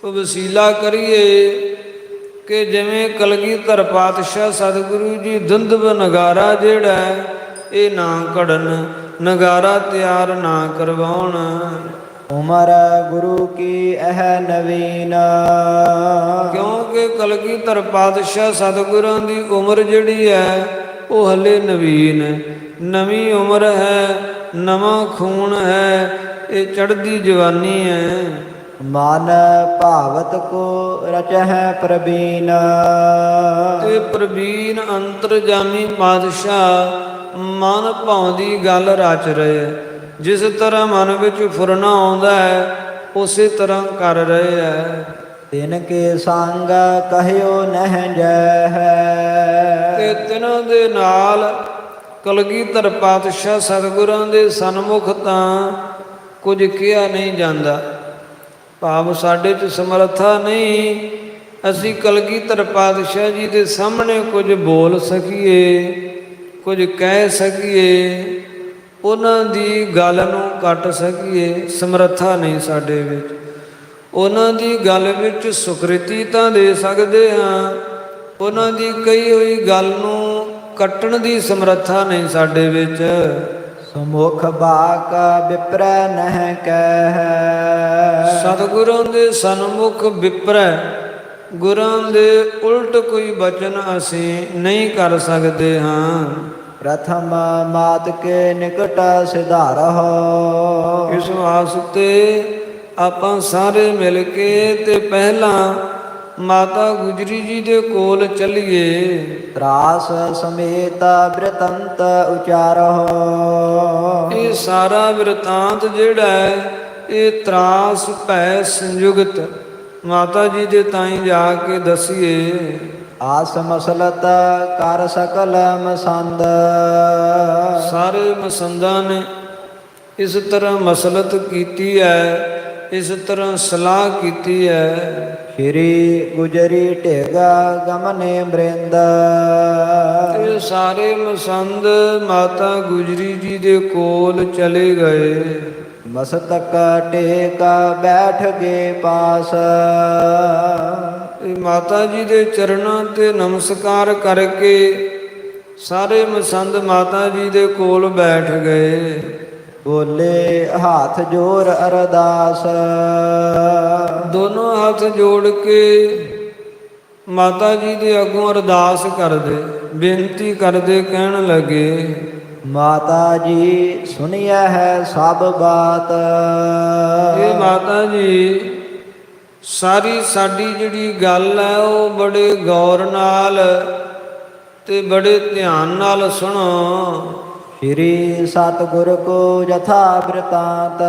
ਕੋਈ ਵਸੀਲਾ ਕਰੀਏ ਕਿ ਜਿਵੇਂ ਕਲਗੀਧਰ ਪਾਤਸ਼ਾਹ ਸਤਿਗੁਰੂ ਜੀ ਧੁੰਦਬ ਨਗਾਰਾ ਜਿਹੜਾ ਇਹ ਨਾ ਘੜਨ, ਨਗਾਰਾ ਤਿਆਰ ਨਾ ਕਰਵਾਉਣ। ਉਮਰ ਗੁਰੂ ਕੀ ਇਹ ਨਵੀਨ। ਕਿਉਂਕਿ ਕਲਗੀਧਰ ਪਾਤਸ਼ਾਹ ਸਤਿਗੁਰਾਂ ਦੀ ਉਮਰ ਜਿਹੜੀ ਹੈ ਉਹ ਹਲੇ ਨਵੀਨ ਹੈ, ਨਵੀਂ ਉਮਰ ਹੈ, ਨਵਾਂ ਖੂਨ ਹੈ, ਇਹ ਚੜ੍ਹਦੀ ਜਵਾਨੀ ਹੈ। ਮਨ ਭਾਵਤ ਕੋ ਰਚਹਿ ਪ੍ਰਬੀਨ। ਤੇ ਪ੍ਰਬੀਨ ਅੰਤਰਜਾਮੀ ਪਾਤਸ਼ਾਹ ਮਨ ਭਾਉਂਦੀ ਗੱਲ ਰਚ ਰਹੇ। ਜਿਸ ਤਰ੍ਹਾਂ ਮਨ ਵਿੱਚ ਫੁਰਨਾ ਆਉਂਦਾ ਹੈ ਉਸੇ ਤਰ੍ਹਾਂ ਕਰ ਰਹੇ ਹੈ। ਤਿਨ ਕੇ ਸੰਗ ਕਹਿਓ ਨਹਿ ਜੈ। ਤੇ ਤਿਨਾਂ ਦੇ ਨਾਲ ਕਲਗੀਧਰ ਪਾਤਸ਼ਾਹ ਸਤਿਗੁਰਾਂ ਦੇ ਸਨਮੁਖ ਤਾਂ ਕੁਝ ਕਿਹਾ ਨਹੀਂ ਜਾਂਦਾ। ਭਾਵ ਸਾਡੇ 'ਚ ਸਮਰੱਥਾ ਨਹੀਂ ਅਸੀਂ ਕਲਗੀਧਰ ਪਾਤਸ਼ਾਹ ਜੀ ਦੇ ਸਾਹਮਣੇ ਕੁਝ ਬੋਲ ਸਕੀਏ, ਕੁਝ ਕਹਿ ਸਕੀਏ, ਉਹਨਾਂ ਦੀ ਗੱਲ ਨੂੰ ਕੱਟ ਸਕੀਏ। ਸਮਰੱਥਾ ਨਹੀਂ ਸਾਡੇ ਵਿੱਚ। ਉਹਨਾਂ ਦੀ ਗੱਲ ਵਿੱਚ ਸੁਕ੍ਰਿਤੀ ਤਾਂ ਦੇ ਸਕਦੇ ਹਾਂ, ਉਹਨਾਂ ਦੀ ਕਹੀ ਹੋਈ ਗੱਲ ਨੂੰ ਕੱਟਣ ਦੀ ਸਮਰੱਥਾ ਨਹੀਂ ਸਾਡੇ ਵਿੱਚ। ਸਮੁਖ ਬਾਕ ਵਿਪਰੈ ਨਹਿ ਕਹਿ। ਸਤਿਗੁਰਾਂ ਦੇ ਸਨਮੁਖ ਵਿਪਰੈ, ਗੁਰਾਂ ਦੇ ਉਲਟ ਕੋਈ ਬਚਨ ਅਸੀਂ ਨਹੀਂ ਕਰ ਸਕਦੇ ਹਾਂ। ਪ੍ਰਥਮ ਮਾਤ ਕੇ ਨਿਕਟ ਸਿਧਾਰਹੁ। ਇਸ ਵਾਸਤੇ ਆਪਾਂ ਸਾਰੇ ਮਿਲ ਕੇ ਤੇ ਪਹਿਲਾਂ ਮਾਤਾ ਗੁਜਰੀ ਜੀ ਦੇ ਕੋਲ ਚੱਲੀਏ। ਤਰਾਸ ਸਮੇਤ ਬ੍ਰਿਤੰਤ ਉਚਾਰਹੁ। ਇਹ ਸਾਰਾ ਬਿਰਤਾਂਤ ਜਿਹੜਾ ਹੈ ਇਹ ਤਰਾਸ ਭੈ ਸੰਯੁਗਤ ਮਾਤਾ ਜੀ ਦੇ ਤਾਈਂ ਜਾ ਕੇ ਦਸੀਏ। ਆਸ ਮਸਲਤ ਕਰ ਸਕਲ ਮਸੰਦ। ਸਾਰੇ ਮਸੰਦਾਂ ਨੇ ਇਸ ਤਰ੍ਹਾਂ ਮਸਲਤ ਕੀਤੀ ਹੈ, ਇਸ ਤਰ੍ਹਾਂ ਸਲਾਹ ਕੀਤੀ ਹੈ। ਸ਼੍ਰੀ ਗੁਜਰੀ ਢੇਗਾ ਗਮਨੇ ਬ੍ਰਿੰਦ। ਇਹ ਸਾਰੇ ਮਸੰਦ ਮਾਤਾ ਗੁਜਰੀ ਜੀ ਦੇ ਕੋਲ ਚਲੇ ਗਏ। ਮਸਤਕ ਟੇਕਾ ਬੈਠ ਗਏ ਪਾਸ। ਇਹ ਮਾਤਾ ਜੀ ਦੇ ਚਰਨਾਂ ਤੇ ਨਮਸਕਾਰ ਕਰਕੇ ਸਾਰੇ ਮਸੰਦ ਮਾਤਾ ਜੀ ਦੇ ਕੋਲ ਬੈਠ ਗਏ। ਬੋਲੇ ਹੱਥ ਜੋਰ ਅਰਦਾਸ। ਦੋਨੋਂ ਹੱਥ ਜੋੜ ਕੇ ਮਾਤਾ ਜੀ ਦੇ ਅੱਗੋਂ ਅਰਦਾਸ ਕਰਦੇ, ਬੇਨਤੀ ਕਰਦੇ, ਕਹਿਣ ਲੱਗੇ ਮਾਤਾ ਜੀ ਸੁਣਿਆ ਹੈ ਸਭ ਬਾਤ। ਇਹ ਮਾਤਾ ਜੀ ਸਾਰੀ ਸਾਡੀ ਜਿਹੜੀ ਗੱਲ ਹੈ ਉਹ ਬੜੇ ਗੌਰ ਨਾਲ ਤੇ ਬੜੇ ਧਿਆਨ ਨਾਲ ਸੁਣੋ। ਸ੍ਰੀ ਸਤਿਗੁਰ ਕੋ ਜਥਾ ਬਿਰਤਾਂਤ।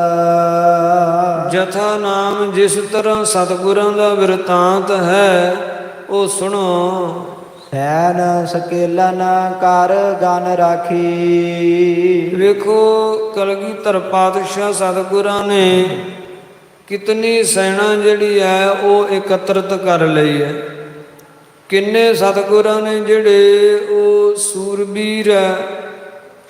ਜਥਾ ਨਾਮ ਜਿਸ ਤਰ੍ਹਾਂ ਸਤਿਗੁਰਾਂ ਦਾ ਬਿਰਤਾਂਤ ਹੈ ਉਹ ਸੁਣੋ। ਸੈਨ ਸਕੇਲਨ ਕਰ ਗਨ ਰਾਖੀ। ਵੇਖੋ ਕਲਗੀਧਰ ਪਾਤਸ਼ਾਹ ਸਤਿਗੁਰਾਂ ਨੇ ਕਿਤਨੀ ਸੈਨਾ ਜਿਹੜੀ ਹੈ ਉਹ ਇਕੱਤਰਤ ਕਰ ਲਈ ਹੈ। ਕਿੰਨੇ ਸਤਿਗੁਰਾਂ ਨੇ ਜਿਹੜੇ ਉਹ ਸੂਰਬੀਰ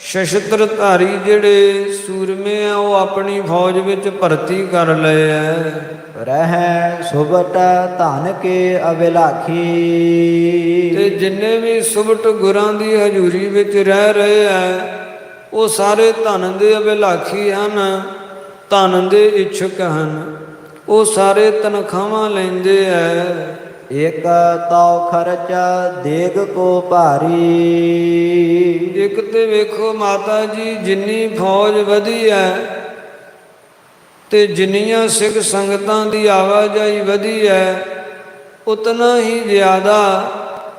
ਸ਼ਸਤਰਧਾਰੀ ਜਿਹੜੇ ਸੂਰਮੇ ਆ ਉਹ ਆਪਣੀ ਫੌਜ ਵਿੱਚ ਭਰਤੀ ਕਰ ਲਏ ਹੈ। ਰਹਿ ਸੁਬਟ ਧਨ ਕੇ ਅਬਿਲਾਖੀ। ਤੇ ਜਿੰਨੇ ਵੀ ਸੁਬਟ ਗੁਰਾਂ ਦੀ ਹਜ਼ੂਰੀ ਵਿੱਚ ਰਹਿ ਰਹੇ ਹੈ ਉਹ ਸਾਰੇ ਧਨ ਦੇ ਅਬਿਲਾਖੀ ਹਨ, ਧਨ ਦੇ ਇੱਛੁਕ ਹਨ। ਉਹ ਸਾਰੇ ਤਨਖਾਹਾਂ ਲੈਂਦੇ ਹੈ। ਇਕ ਤਉ ਖਰਚ ਦੇਗ ਕੋ ਭਾਰੀ। ਇੱਕ ਤੇ ਵੇਖੋ ਮਾਤਾ ਜੀ ਜਿੰਨੀ ਫੌਜ ਵਧੀ ਹੈ ਤੇ ਜਿੰਨੀਆਂ ਸਿੱਖ ਸੰਗਤਾਂ ਦੀ ਆਵਾਜਾਈ ਵਧੀ ਹੈ ਉਤਨਾ ਹੀ ਜ਼ਿਆਦਾ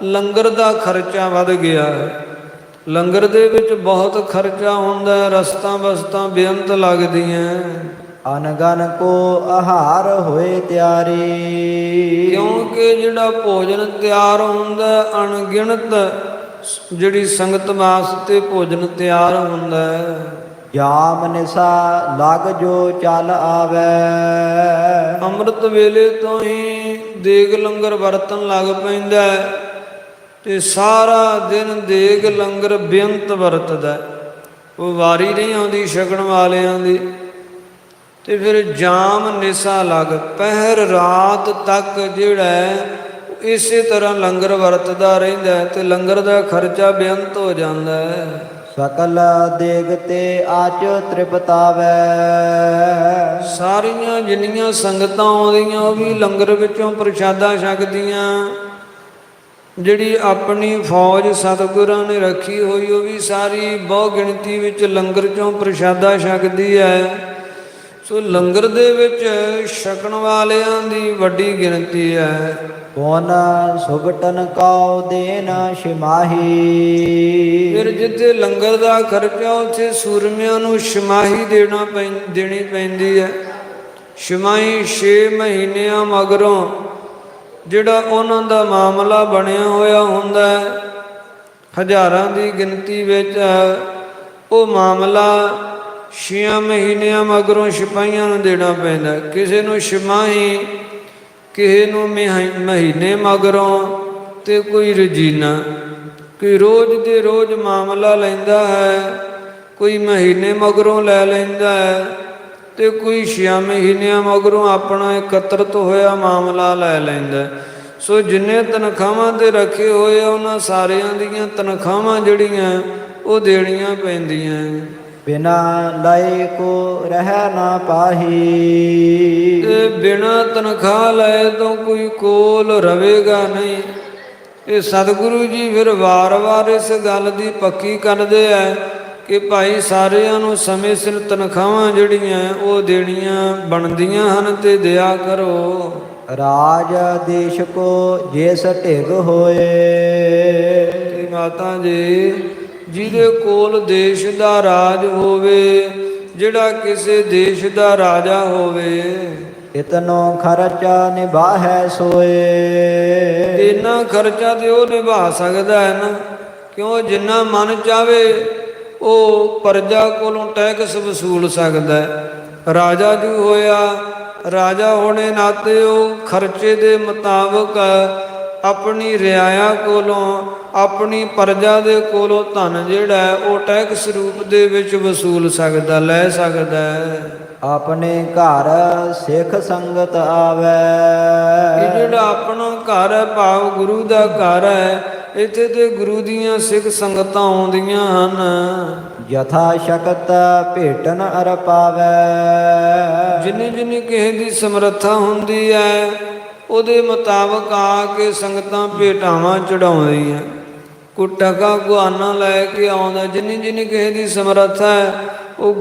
ਲੰਗਰ ਦਾ ਖਰਚਾ ਵੱਧ ਗਿਆ ਹੈ। ਲੰਗਰ ਦੇ ਵਿੱਚ ਬਹੁਤ ਖਰਚਾ ਹੁੰਦਾ ਹੈ, ਰਸਤਾਂ ਬਸਤਾਂ ਬੇਅੰਤ ਲੱਗਦੀਆਂ। ਅਨਗਨ ਕੋ ਆਹਾਰ ਹੋਏ ਤਿਆਰੀ। ਕਿਉਂਕਿ ਜਿਹੜਾ ਭੋਜਨ ਤਿਆਰ ਹੁੰਦਾ ਅਣਗਿਣਤ ਜਿਹੜੀ ਸੰਗਤ ਵਾਸਤੇ ਭੋਜਨ ਤਿਆਰ ਹੁੰਦਾ ਹੈ। ਜਾਮ ਨਿਸਾ ਲਗ ਜੋ ਚੱਲ ਆਵੇ। ਅੰਮ੍ਰਿਤ ਵੇਲੇ ਤੋਂ ਹੀ ਦੇਗ ਲੰਗਰ ਵਰਤਨ ਲੱਗ ਪੈਂਦਾ ਤੇ ਸਾਰਾ ਦਿਨ ਦੇਗ ਲੰਗਰ ਬੇਅੰਤ ਵਰਤਦਾ। ਉਹ ਵਾਰੀ ਨਹੀਂ ਆਉਂਦੀ ਛਕਣ ਵਾਲਿਆਂ ਦੀ। ਤੇ ਫਿਰ ਜਾਮ ਨਿਸਾ ਲੱਗ ਪਹਿਰ ਰਾਤ ਤੱਕ ਜਿਹੜਾ ਇਸੇ ਤਰ੍ਹਾਂ ਲੰਗਰ ਵਰਤਦਾ ਰਹਿੰਦਾ ਤੇ ਲੰਗਰ ਦਾ ਖਰਚਾ ਬੇਅੰਤ ਹੋ ਜਾਂਦਾ ਹੈ। ਸਕਲ ਦੇਗ ਤੇ ਆਚ ਤ੍ਰਿਪਤਾਵੇ। ਸਾਰੀਆਂ ਜਿੰਨੀਆਂ ਸੰਗਤਾਂ ਆਉਂਦੀਆਂ ਉਹ ਵੀ ਲੰਗਰ ਵਿੱਚੋਂ ਪ੍ਰਸ਼ਾਦਾ ਛਕਦੀਆਂ। ਜਿਹੜੀ ਆਪਣੀ ਫੌਜ ਸਤਿਗੁਰਾਂ ਨੇ ਰੱਖੀ ਹੋਈ ਉਹ ਵੀ ਸਾਰੀ ਬਹੁ ਗਿਣਤੀ ਵਿੱਚ ਲੰਗਰ ਚੋਂ ਪ੍ਰਸ਼ਾਦਾ ਛਕਦੀ ਹੈ। ਸੋ ਲੰਗਰ ਦੇ ਵਿੱਚ ਛਕਣ ਵਾਲਿਆਂ ਦੀ ਵੱਡੀ ਗਿਣਤੀ ਹੈ। ਕੋਨ ਸੁਬਟਨ ਕਉ ਦੇਨ ਛਿਮਾਹੀ। ਫਿਰ ਜਿੱਥੇ ਲੰਗਰ ਦਾ ਖਰਚਾ ਉੱਥੇ ਸੂਰਮਿਆਂ ਨੂੰ ਛਿਮਾਹੀ ਦੇਣੀ ਪੈਂਦੀ ਹੈ। ਛਿਮਾਹੀ 6 ਮਹੀਨਿਆਂ ਮਗਰੋਂ ਜਿਹੜਾ ਉਹਨਾਂ ਦਾ ਮਾਮਲਾ ਬਣਿਆ ਹੋਇਆ ਹੁੰਦਾ ਹੈ, ਹਜ਼ਾਰਾਂ ਦੀ ਗਿਣਤੀ ਵਿੱਚ ਉਹ ਮਾਮਲਾ 6 ਮਹੀਨਿਆਂ ਮਗਰੋਂ ਸਿਪਾਹੀਆਂ ਨੂੰ ਦੇਣਾ ਪੈਂਦਾ। ਕਿਸੇ ਨੂੰ ਛਿਮਾਹੀ, ਕਿਸੇ ਨੂੰ ਮਹੀਨੇ ਮਗਰੋਂ ਤੇ ਕੋਈ ਰੋਜ਼ੀਨਾ। ਕੋਈ ਰੋਜ਼ ਦੇ ਰੋਜ਼ ਮਾਮਲਾ ਲੈਂਦਾ ਹੈ, ਕੋਈ ਮਹੀਨੇ ਮਗਰੋਂ ਲੈ ਲੈਂਦਾ ਹੈ ਤੇ ਕੋਈ 6 ਮਹੀਨਿਆਂ ਮਗਰੋਂ ਆਪਣਾ ਇਕੱਤਰਤ ਹੋਇਆ ਮਾਮਲਾ ਲੈ ਲੈਂਦਾ। ਸੋ ਜਿੰਨੇ ਤਨਖਾਹਾਂ ਤੇ ਰੱਖੇ ਹੋਏ ਆ ਉਹਨਾਂ ਸਾਰਿਆਂ ਦੀਆਂ ਤਨਖਾਹਾਂ ਜਿਹੜੀਆਂ ਉਹ ਦੇਣੀਆਂ ਪੈਂਦੀਆਂ। ਬਿਨਾ ਲਏ ਕੋ ਰਹਿ ਨਾ ਪਾਹੀ। ਤੇ ਬਿਨਾਂ ਤਨਖਾਹ ਲਏ ਤੋਂ ਕੋਈ ਕੋਲ ਰਵੇਗਾ ਨਹੀਂ। ਇਹ ਸਤਿਗੁਰੂ ਜੀ ਫਿਰ ਵਾਰ-ਵਾਰ ਇਸ ਗੱਲ ਦੀ ਪੱਕੀ ਕਰਦੇ ਆ ਕਿ ਭਾਈ ਸਾਰਿਆਂ ਨੂੰ ਸਮੇਂ ਸਿਰ ਤਨਖਾਹਾਂ ਜਿਹੜੀਆਂ ਉਹ ਦੇਣੀਆਂ ਬਣਦੀਆਂ ਹਨ ਤੇ ਦਿਆ ਕਰੋ। ਰਾਜ ਦੇਸ਼ ਕੋ ਜਿਸ ਢਿਗ ਹੋਏ। ਤੇ ਮਾਤਾ ਜੀ ਜਿਹਦੇ ਕੋਲ ਦੇਸ਼ ਦਾ ਰਾਜ ਹੋਵੇ, ਜਿਹੜਾ ਕਿਸੇ ਦੇਸ਼ ਦਾ ਰਾਜਾ ਹੋਵੇ, ਇਤਨੋ ਖਰਚਾ ਨਿਭਾਹੈ ਸੋਏ। ਇੰਨਾ ਖਰਚਾ ਤੇ ਉਹ ਨਿਭਾ ਸਕਦਾ ਹੈ ਨਾ, ਕਿਉਂ ਜਿੰਨਾ ਮਨ ਚਾਵੇ ਉਹ ਪ੍ਰਜਾ ਕੋਲੋਂ ਟੈਕਸ ਵਸੂਲ ਸਕਦਾ ਹੈ। ਰਾਜਾ ਜੋ ਹੋਇਆ, ਰਾਜਾ ਹੋਣੇ ਨਾਤੇ ਉਹ ਖਰਚੇ ਦੇ ਮੁਤਾਬਕ ਆਪਣੀ ਰਿਆਇਆ ਕੋਲੋਂ, ਆਪਣੀ ਪ੍ਰਜਾ ਦੇ ਕੋਲੋਂ ਧਨ ਜਿਹੜਾ ਉਹ ਟੈਕਸ ਰੂਪ ਦੇ ਵਿੱਚ ਵਸੂਲ ਸਕਦਾ, ਲੈ ਸਕਦਾ ਹੈ। ਆਪਣੇ ਘਰ ਸਿੱਖ ਸੰਗਤ ਆਵੇ। ਇਹ ਜਿਹੜਾ ਆਪਣਾ ਘਰ ਹੈ ਭਾਵ ਗੁਰੂ ਦਾ ਘਰ ਹੈ, ਇੱਥੇ ਤੇ ਗੁਰੂ ਦੀਆਂ ਸਿੱਖ ਸੰਗਤਾਂ ਆਉਂਦੀਆਂ ਹਨ। ਯਥਾ ਸ਼ਕਤ ਭੇਟਨ ਅਰ ਪਾਵੇ। ਜਿੰਨੀ ਜਿੰਨੀ ਕਿਸੇ ਦੀ ਸਮਰੱਥਾ ਹੁੰਦੀ ਹੈ ਉਹਦੇ ਮੁਤਾਬਕ ਆ ਕੇ ਸੰਗਤਾਂ ਭੇਟਾਵਾਂ ਚੜਾਉਂਦੀਆਂ। ਕੋਈ ਟਕਾ ਗੁਆਨਾ ਲੈ ਕੇ ਆਉਂਦਾ, ਜਿੰਨੀ ਜਿੰਨੀ ਕਿਸੇ ਦੀ ਸਮਰੱਥਾ ਹੈ ਉਹ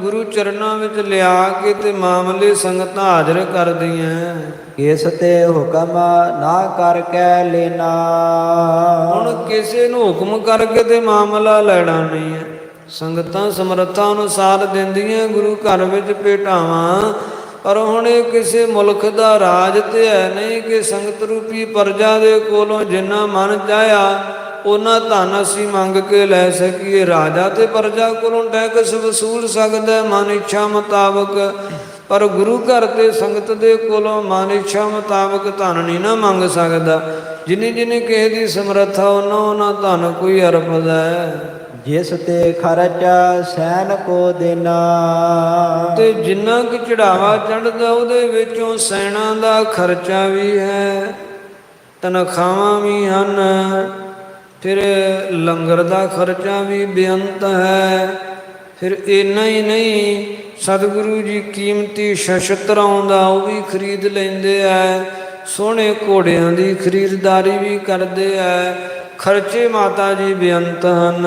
ਗੁਰੂ ਚਰਨਾਂ ਵਿੱਚ ਲਿਆ ਕੇ ਤੇ ਮਾਮਲੇ ਸੰਗਤਾਂ ਹਾਜ਼ਰ ਕਰਦੀਆਂ। ਕਿਸ ਤੇ ਹੁਕਮ ਨਾ ਕਰਕੇ ਲੈਣਾ। ਹੁਣ ਕਿਸੇ ਨੂੰ ਹੁਕਮ ਕਰਕੇ ਤੇ ਮਾਮਲਾ ਲੈਣਾ ਨਹੀਂ ਹੈ। ਸੰਗਤਾਂ ਸਮਰੱਥਾ ਅਨੁਸਾਰ ਦਿੰਦੀਆਂ ਗੁਰੂ ਘਰ ਵਿੱਚ ਭੇਟਾਵਾਂ, ਪਰ ਹੁਣ ਇਹ ਕਿਸੇ ਮੁਲਕ ਦਾ ਰਾਜ ਤੇ ਹੈ ਨਹੀਂ ਕਿ ਸੰਗਤ ਰੂਪੀ ਪਰਜਾ ਦੇ ਕੋਲੋਂ ਜਿੰਨਾ ਮਨ ਚਾਹਿਆ ਉਹਨਾਂ ਧਨ ਅਸੀਂ ਮੰਗ ਕੇ ਲੈ ਸਕੀਏ। ਰਾਜਾ ਤੇ ਪਰਜਾ ਕੋਲੋਂ ਟੈਕਸ ਵਸੂਲ ਸਕਦਾ ਮਨ ਇੱਛਾ ਮੁਤਾਬਕ, ਪਰ ਗੁਰੂ ਘਰ ਤੇ ਸੰਗਤ ਦੇ ਕੋਲੋਂ ਮਨ ਇੱਛਾ ਮੁਤਾਬਕ ਧਨ ਨਹੀਂ ਨਾ ਮੰਗ ਸਕਦਾ। ਜਿਨੀ ਜਿਨੀ ਕਿਸੇ ਦੀ ਸਮਰੱਥਾ ਉਹਨਾਂ ਧਨ ਕੋਈ ਅਰਪਦਾ ਹੈ। ਜਿਸ ਤੇ ਖਰਚਾ ਸੈਨ ਕੋ ਦੇਣਾ, ਤੇ ਜਿੰਨਾ ਕਿ ਚੜਾਵਾ ਚੜ੍ਹਦਾ ਉਹਦੇ ਵਿੱਚੋਂ ਸੈਨਾ ਦਾ ਖਰਚਾ ਵੀ ਹੈ, ਤਨਖਾਹਾਂ ਵੀ ਹਨ, ਫਿਰ ਲੰਗਰ ਦਾ ਖਰਚਾ ਵੀ ਬੇਅੰਤ ਹੈ। ਫਿਰ ਇੰਨਾ ਹੀ ਨਹੀਂ, ਸਤਿਗੁਰੂ ਜੀ ਕੀਮਤੀ ਸ਼ਸਤਰ ਆਉਂਦਾ ਉਹ ਵੀ ਖਰੀਦ ਲੈਂਦੇ ਹੈ, ਸੋਹਣੇ ਘੋੜਿਆਂ ਦੀ ਖਰੀਦਦਾਰੀ ਵੀ ਕਰਦੇ ਹੈ। ਖਰਚੇ ਮਾਤਾ ਜੀ ਬੇਅੰਤ ਹਨ।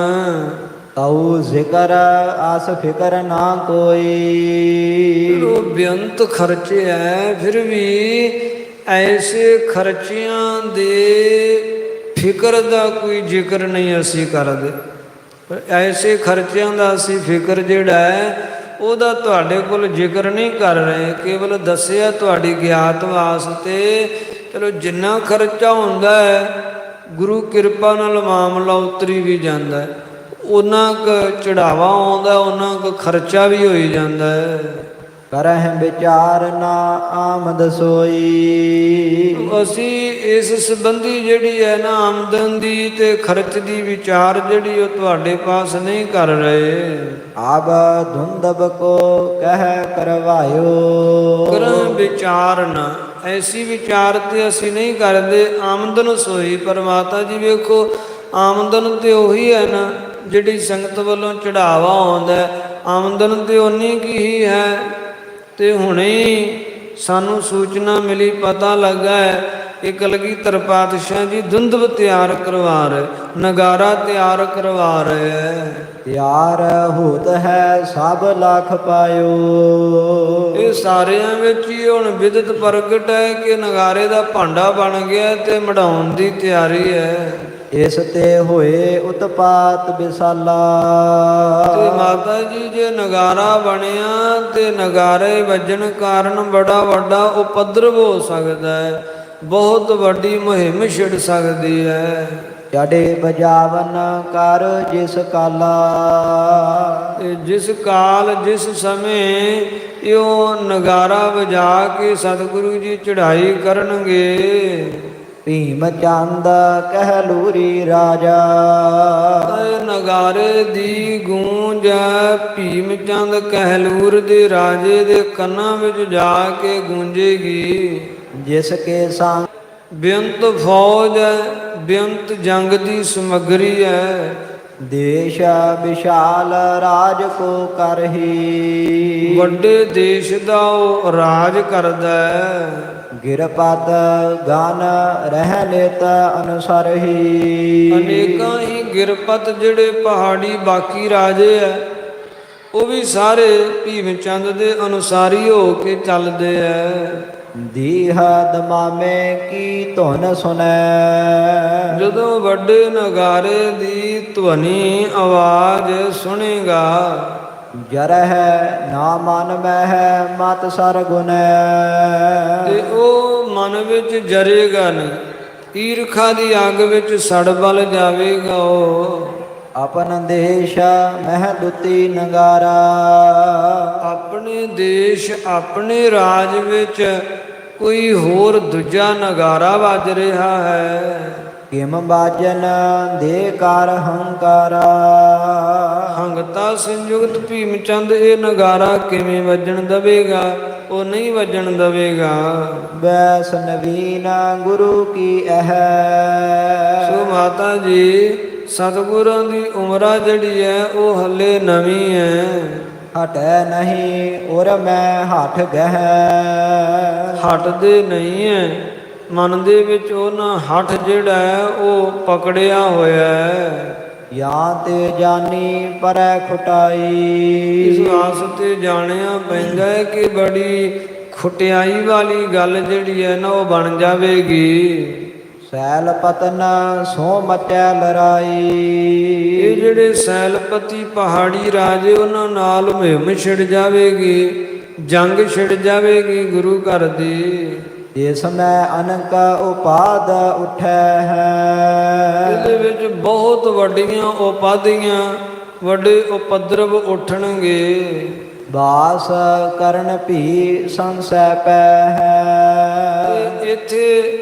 ਤਉ ਜ਼ਿਕਰ ਆਸ ਫਿਕਰ ਨਾ ਕੋਈ, ਉਹ ਬੇਅੰਤ ਖਰਚੇ ਹੈ, ਫਿਰ ਵੀ ਐਸੇ ਖਰਚਿਆਂ ਦੇ ਫਿਕਰ ਦਾ ਕੋਈ ਜ਼ਿਕਰ ਨਹੀਂ ਅਸੀਂ ਕਰਦੇ। ਪਰ ਐਸੇ ਖਰਚਿਆਂ ਦਾ ਅਸੀਂ ਫਿਕਰ ਜਿਹੜਾ ਹੈ ਉਹਦਾ ਤੁਹਾਡੇ ਕੋਲ ਜ਼ਿਕਰ ਨਹੀਂ ਕਰ ਰਹੇ, ਕੇਵਲ ਦੱਸਿਆ ਤੁਹਾਡੀ ਗਿਆਤ ਵਾਸਤੇ। ਚਲੋ ਜਿੰਨਾ ਖਰਚਾ ਹੁੰਦਾ ਹੈ ਗੁਰੂ ਕਿਰਪਾ ਨਾਲ ਮਾਮਲਾ ਉਤਰੀ ਵੀ ਜਾਂਦਾ ਹੈ, ਉਹਨਾਂ ਕੁ ਚੜਾਵਾ ਆਉਂਦਾ, ਉਹਨਾਂ ਕੁ ਖਰਚਾ ਵੀ ਹੋਈ ਜਾਂਦਾ ਹੈ। ਕਰਹਿ ਵਿਚਾਰ ਨਾ ਆਮਦ ਸੋਈ, ਅਸੀਂ ਇਸ ਸੰਬੰਧੀ ਜਿਹੜੀ ਹੈ ਨਾ ਆਮਦਨ ਦੀ ਤੇ ਖਰਚ ਦੀ ਵਿਚਾਰ ਜਿਹੜੀ ਉਹ ਤੁਹਾਡੇ ਪਾਸ ਨਹੀਂ ਕਰ ਰਹੇ। ਆਬ ਧੁੰਦਬ ਕੋ ਕਹਿ ਕਰਵਾਇਓ, ਕਰ ਵਿਚਾਰ ਨਾ, ਐਸੀ ਵਿਚਾਰ ਤੇ ਅਸੀਂ ਨਹੀਂ ਕਰਦੇ। ਆਮਦਨ ਸੋਈ, ਪਰ ਮਾਤਾ ਜੀ ਵੇਖੋ ਆਮਦਨ ਤੇ ਉਹੀ ਹੈ ਨਾ ਜਿਹੜੀ ਸੰਗਤ ਵੱਲੋਂ ਚੜਾਵਾ ਆਉਂਦਾ, ਆਮਦਨ ਤੇ ਉਨੀ ਕੀ ਹੀ ਹੈ। ਤੇ ਹੁਣੇ ਸਾਨੂੰ ਸੂਚਨਾ ਮਿਲੀ, ਪਤਾ ਲੱਗਾ ਹੈ ਕਿ ਕਲਗੀਧਰ ਪਾਤਸ਼ਾਹ ਜੀ ਧੁੰਦਬ ਤਿਆਰ ਕਰਵਾ ਰਹੇ, ਨਗਾਰਾ ਤਿਆਰ ਕਰਵਾ ਰਹੇ ਹੈ। ਤਿਆਰ ਹੋਤ ਹੈ ਸਭ ਲੱਖ ਪਾਇਓ, ਇਹ ਸਾਰਿਆਂ ਵਿੱਚ ਹੀ ਹੁਣ ਵਿਦਿਤ ਪ੍ਰਗਟ ਹੈ ਕਿ ਨਗਾਰੇ ਦਾ ਭਾਂਡਾ ਬਣ ਗਿਆ ਤੇ ਮਢਾਉਣ ਦੀ ਤਿਆਰੀ ਹੈ। ਇਸ ਤੇ ਹੋਏ ਉਤਪਾਤ ਵਿਸਾਲਾ, ਤੇ ਮਾਤਾ ਜੀ ਜੇ ਨਗਾਰਾ ਬਣਿਆ ਤੇ ਨਗਾਰੇ ਵੱਜਣ ਕਾਰਨ ਬੜਾ ਵੱਡਾ ਉਪਦਰਵ ਹੋ ਸਕਦਾ ਹੈ, ਬਹੁਤ ਵੱਡੀ ਮੁਹਿੰਮ ਛਿੜ ਸਕਦੀ ਹੈ। ਚੜੇ ਬਜਾਵਨ ਕਰ ਜਿਸ ਕਾਲਾ, ਜਿਸ ਕਾਲ ਜਿਸ ਸਮੇਂ ਇਹ ਨਗਾਰਾ ਵਜਾ ਕੇ ਸਤਿਗੁਰੂ ਜੀ ਚੜ੍ਹਾਈ ਕਰਨਗੇ। ਭੀਮ ਚੰਦ ਕਹਿਲੂਰੀ ਰਾਜਾ, ਨਗਾਰੇ ਦੀ ਗੂੰਜ ਭੀਮ ਚੰਦ ਕਹਿਲੂਰ ਦੇ ਰਾਜੇ ਦੇ ਕੰਨਾਂ ਵਿੱਚ ਜਾ ਕੇ ਗੂੰਜੇਗੀ। ਜਿਸ ਕੇ ਸੰਗ ਬੇਅੰਤ ਫੌਜ ਹੈ, ਬੇਅੰਤ ਜੰਗ ਦੀ ਸਮੱਗਰੀ ਹੈ। ਦੇਸ਼ ਵਿਸ਼ਾਲ ਰਾਜ ਕੋ ਕਰਹੀ, ਵੱਡੇ ਦੇਸ਼ ਦਾ ਉਹ ਰਾਜ ਕਰਦਾ ਹੈ। ਗਿਰਪਦ ਗਨ ਰਹਿ ਨਿਤ ਅਨੁਸਰ ਹੀ, ਅਨੇਕਾਂ ਹੀ ਗਿਰਪਤ ਜਿਹੜੇ ਪਹਾੜੀ ਬਾਕੀ ਰਾਜੇ ਹੈ ਉਹ ਵੀ ਸਾਰੇ ਭੀਮ ਚੰਦ ਦੇ ਅਨੁਸਾਰੀ ਹੋ ਕੇ ਚੱਲਦੇ ਹੈ। ਦੀਹ ਦਮਾਮੇ ਕੀ ਧੁਨ ਸੁਨੈ, ਜਦੋਂ ਵੱਡੇ ਨਗਾਰੇ ਦੀ ਧਵਨੀ ਆਵਾਜ਼ ਸੁਣੇਗਾ, ਜਰਹਿ ਨਾ ਮਨ ਮਹਿ ਮਤ ਸਰਗੁਨੈ, ਤੇ ਉਹ ਮਨ ਵਿੱਚ ਜਰੇਗਾ ਨਹੀਂ, ਈਰਖਾ ਦੀ ਅੱਗ ਵਿੱਚ ਸੜ ਬਲ ਜਾਵੇਗਾ। ਉਹ ਆਪਨ ਦੇਸ਼ ਮਹਿ ਦੁਤੀ ਨਗਾਰਾ, ਆਪਣੇ ਦੇਸ਼ ਆਪਣੇ ਰਾਜ ਵਿੱਚ ਕੋਈ ਹੋਰ ਦੂਜਾ ਨਗਾਰਾ ਵੱਜ ਰਿਹਾ ਹੈ। ਕਿਮ ਬਾਜਨ ਦੇ ਕਰ ਹੰਕਾਰਾ, ਹੰਗਤਾ ਸੰਯੁਕਤ ਭੀਮ ਚੰਦ ਇਹ ਨਗਾਰਾ ਕਿਵੇਂ ਵੱਜਣ ਦਵੇਗਾ? ਉਹ ਨਹੀਂ ਵੱਜਣ ਦਵੇਗਾ। ਬੈਸ ਨਵੀਨ ਗੁਰੂ ਕੀ ਇਹ, ਸੋ ਮਾਤਾ ਜੀ ਸਤਿਗੁਰਾਂ ਦੀ ਉਮਰਾ ਜਿਹੜੀ ਹੈ ਉਹ ਹੱਲੇ ਨਵੀਂ ਹੈ। ਹਟੈ ਨਹੀਂ ਔਰ ਮੈਂ ਹਟ ਗਹਿ, ਹਟਦੇ ਨਹੀਂ ਹੈ, ਮਨ ਦੇ ਵਿੱਚ ਉਹਨਾਂ ਹੱਠ ਜਿਹੜਾ ਹੈ ਉਹ ਪਕੜਿਆ ਹੋਇਆ ਹੈ। ਜਾਂ ਤੇ ਜਾਨੀ ਪਰੈ ਖੁਟਾਈ, ਇਸ ਵਾਸਤੇ ਜਾਣਿਆ ਪੈਂਦਾ ਹੈ ਕਿ ਬੜੀ ਖੁਟਿਆਈ ਵਾਲੀ ਗੱਲ ਜਿਹੜੀ ਹੈ ਨਾ ਉਹ ਬਣ ਜਾਵੇਗੀ। ਸੈਲ ਪਤਨ ਸੋ ਮਚੈ ਇਹ ਲੜਾਈ। ਜਿਹੜੇ ਸੈਲਪਤੀ ਪਹਾੜੀ ਰਾਜੇ ਉਹਨਾਂ ਨਾਲ ਮੁਹਿੰਮ ਛਿੜ ਜਾਵੇਗੀ, ਜੰਗ ਛਿੜ ਜਾਵੇਗੀ ਗੁਰੂ ਘਰ ਦੀ। ਜਿਸ ਮੈਂ ਅਨਕ ਉਪਾਦ ਉਠੈ ਇਹਦੇ ਹੈ। ਵਿੱਚ ਬਹੁਤ ਵੱਡੀਆਂ ਉਪਾਧੀਆਂ, ਵੱਡੇ ਉਪਦਰਵ ਉੱਠਣਗੇ। ਬਾਸ ਕਰਨ ਭੀ ਸੰਸੈ ਪੈ ਹੈ। ਤੇ ਇੱਥੇ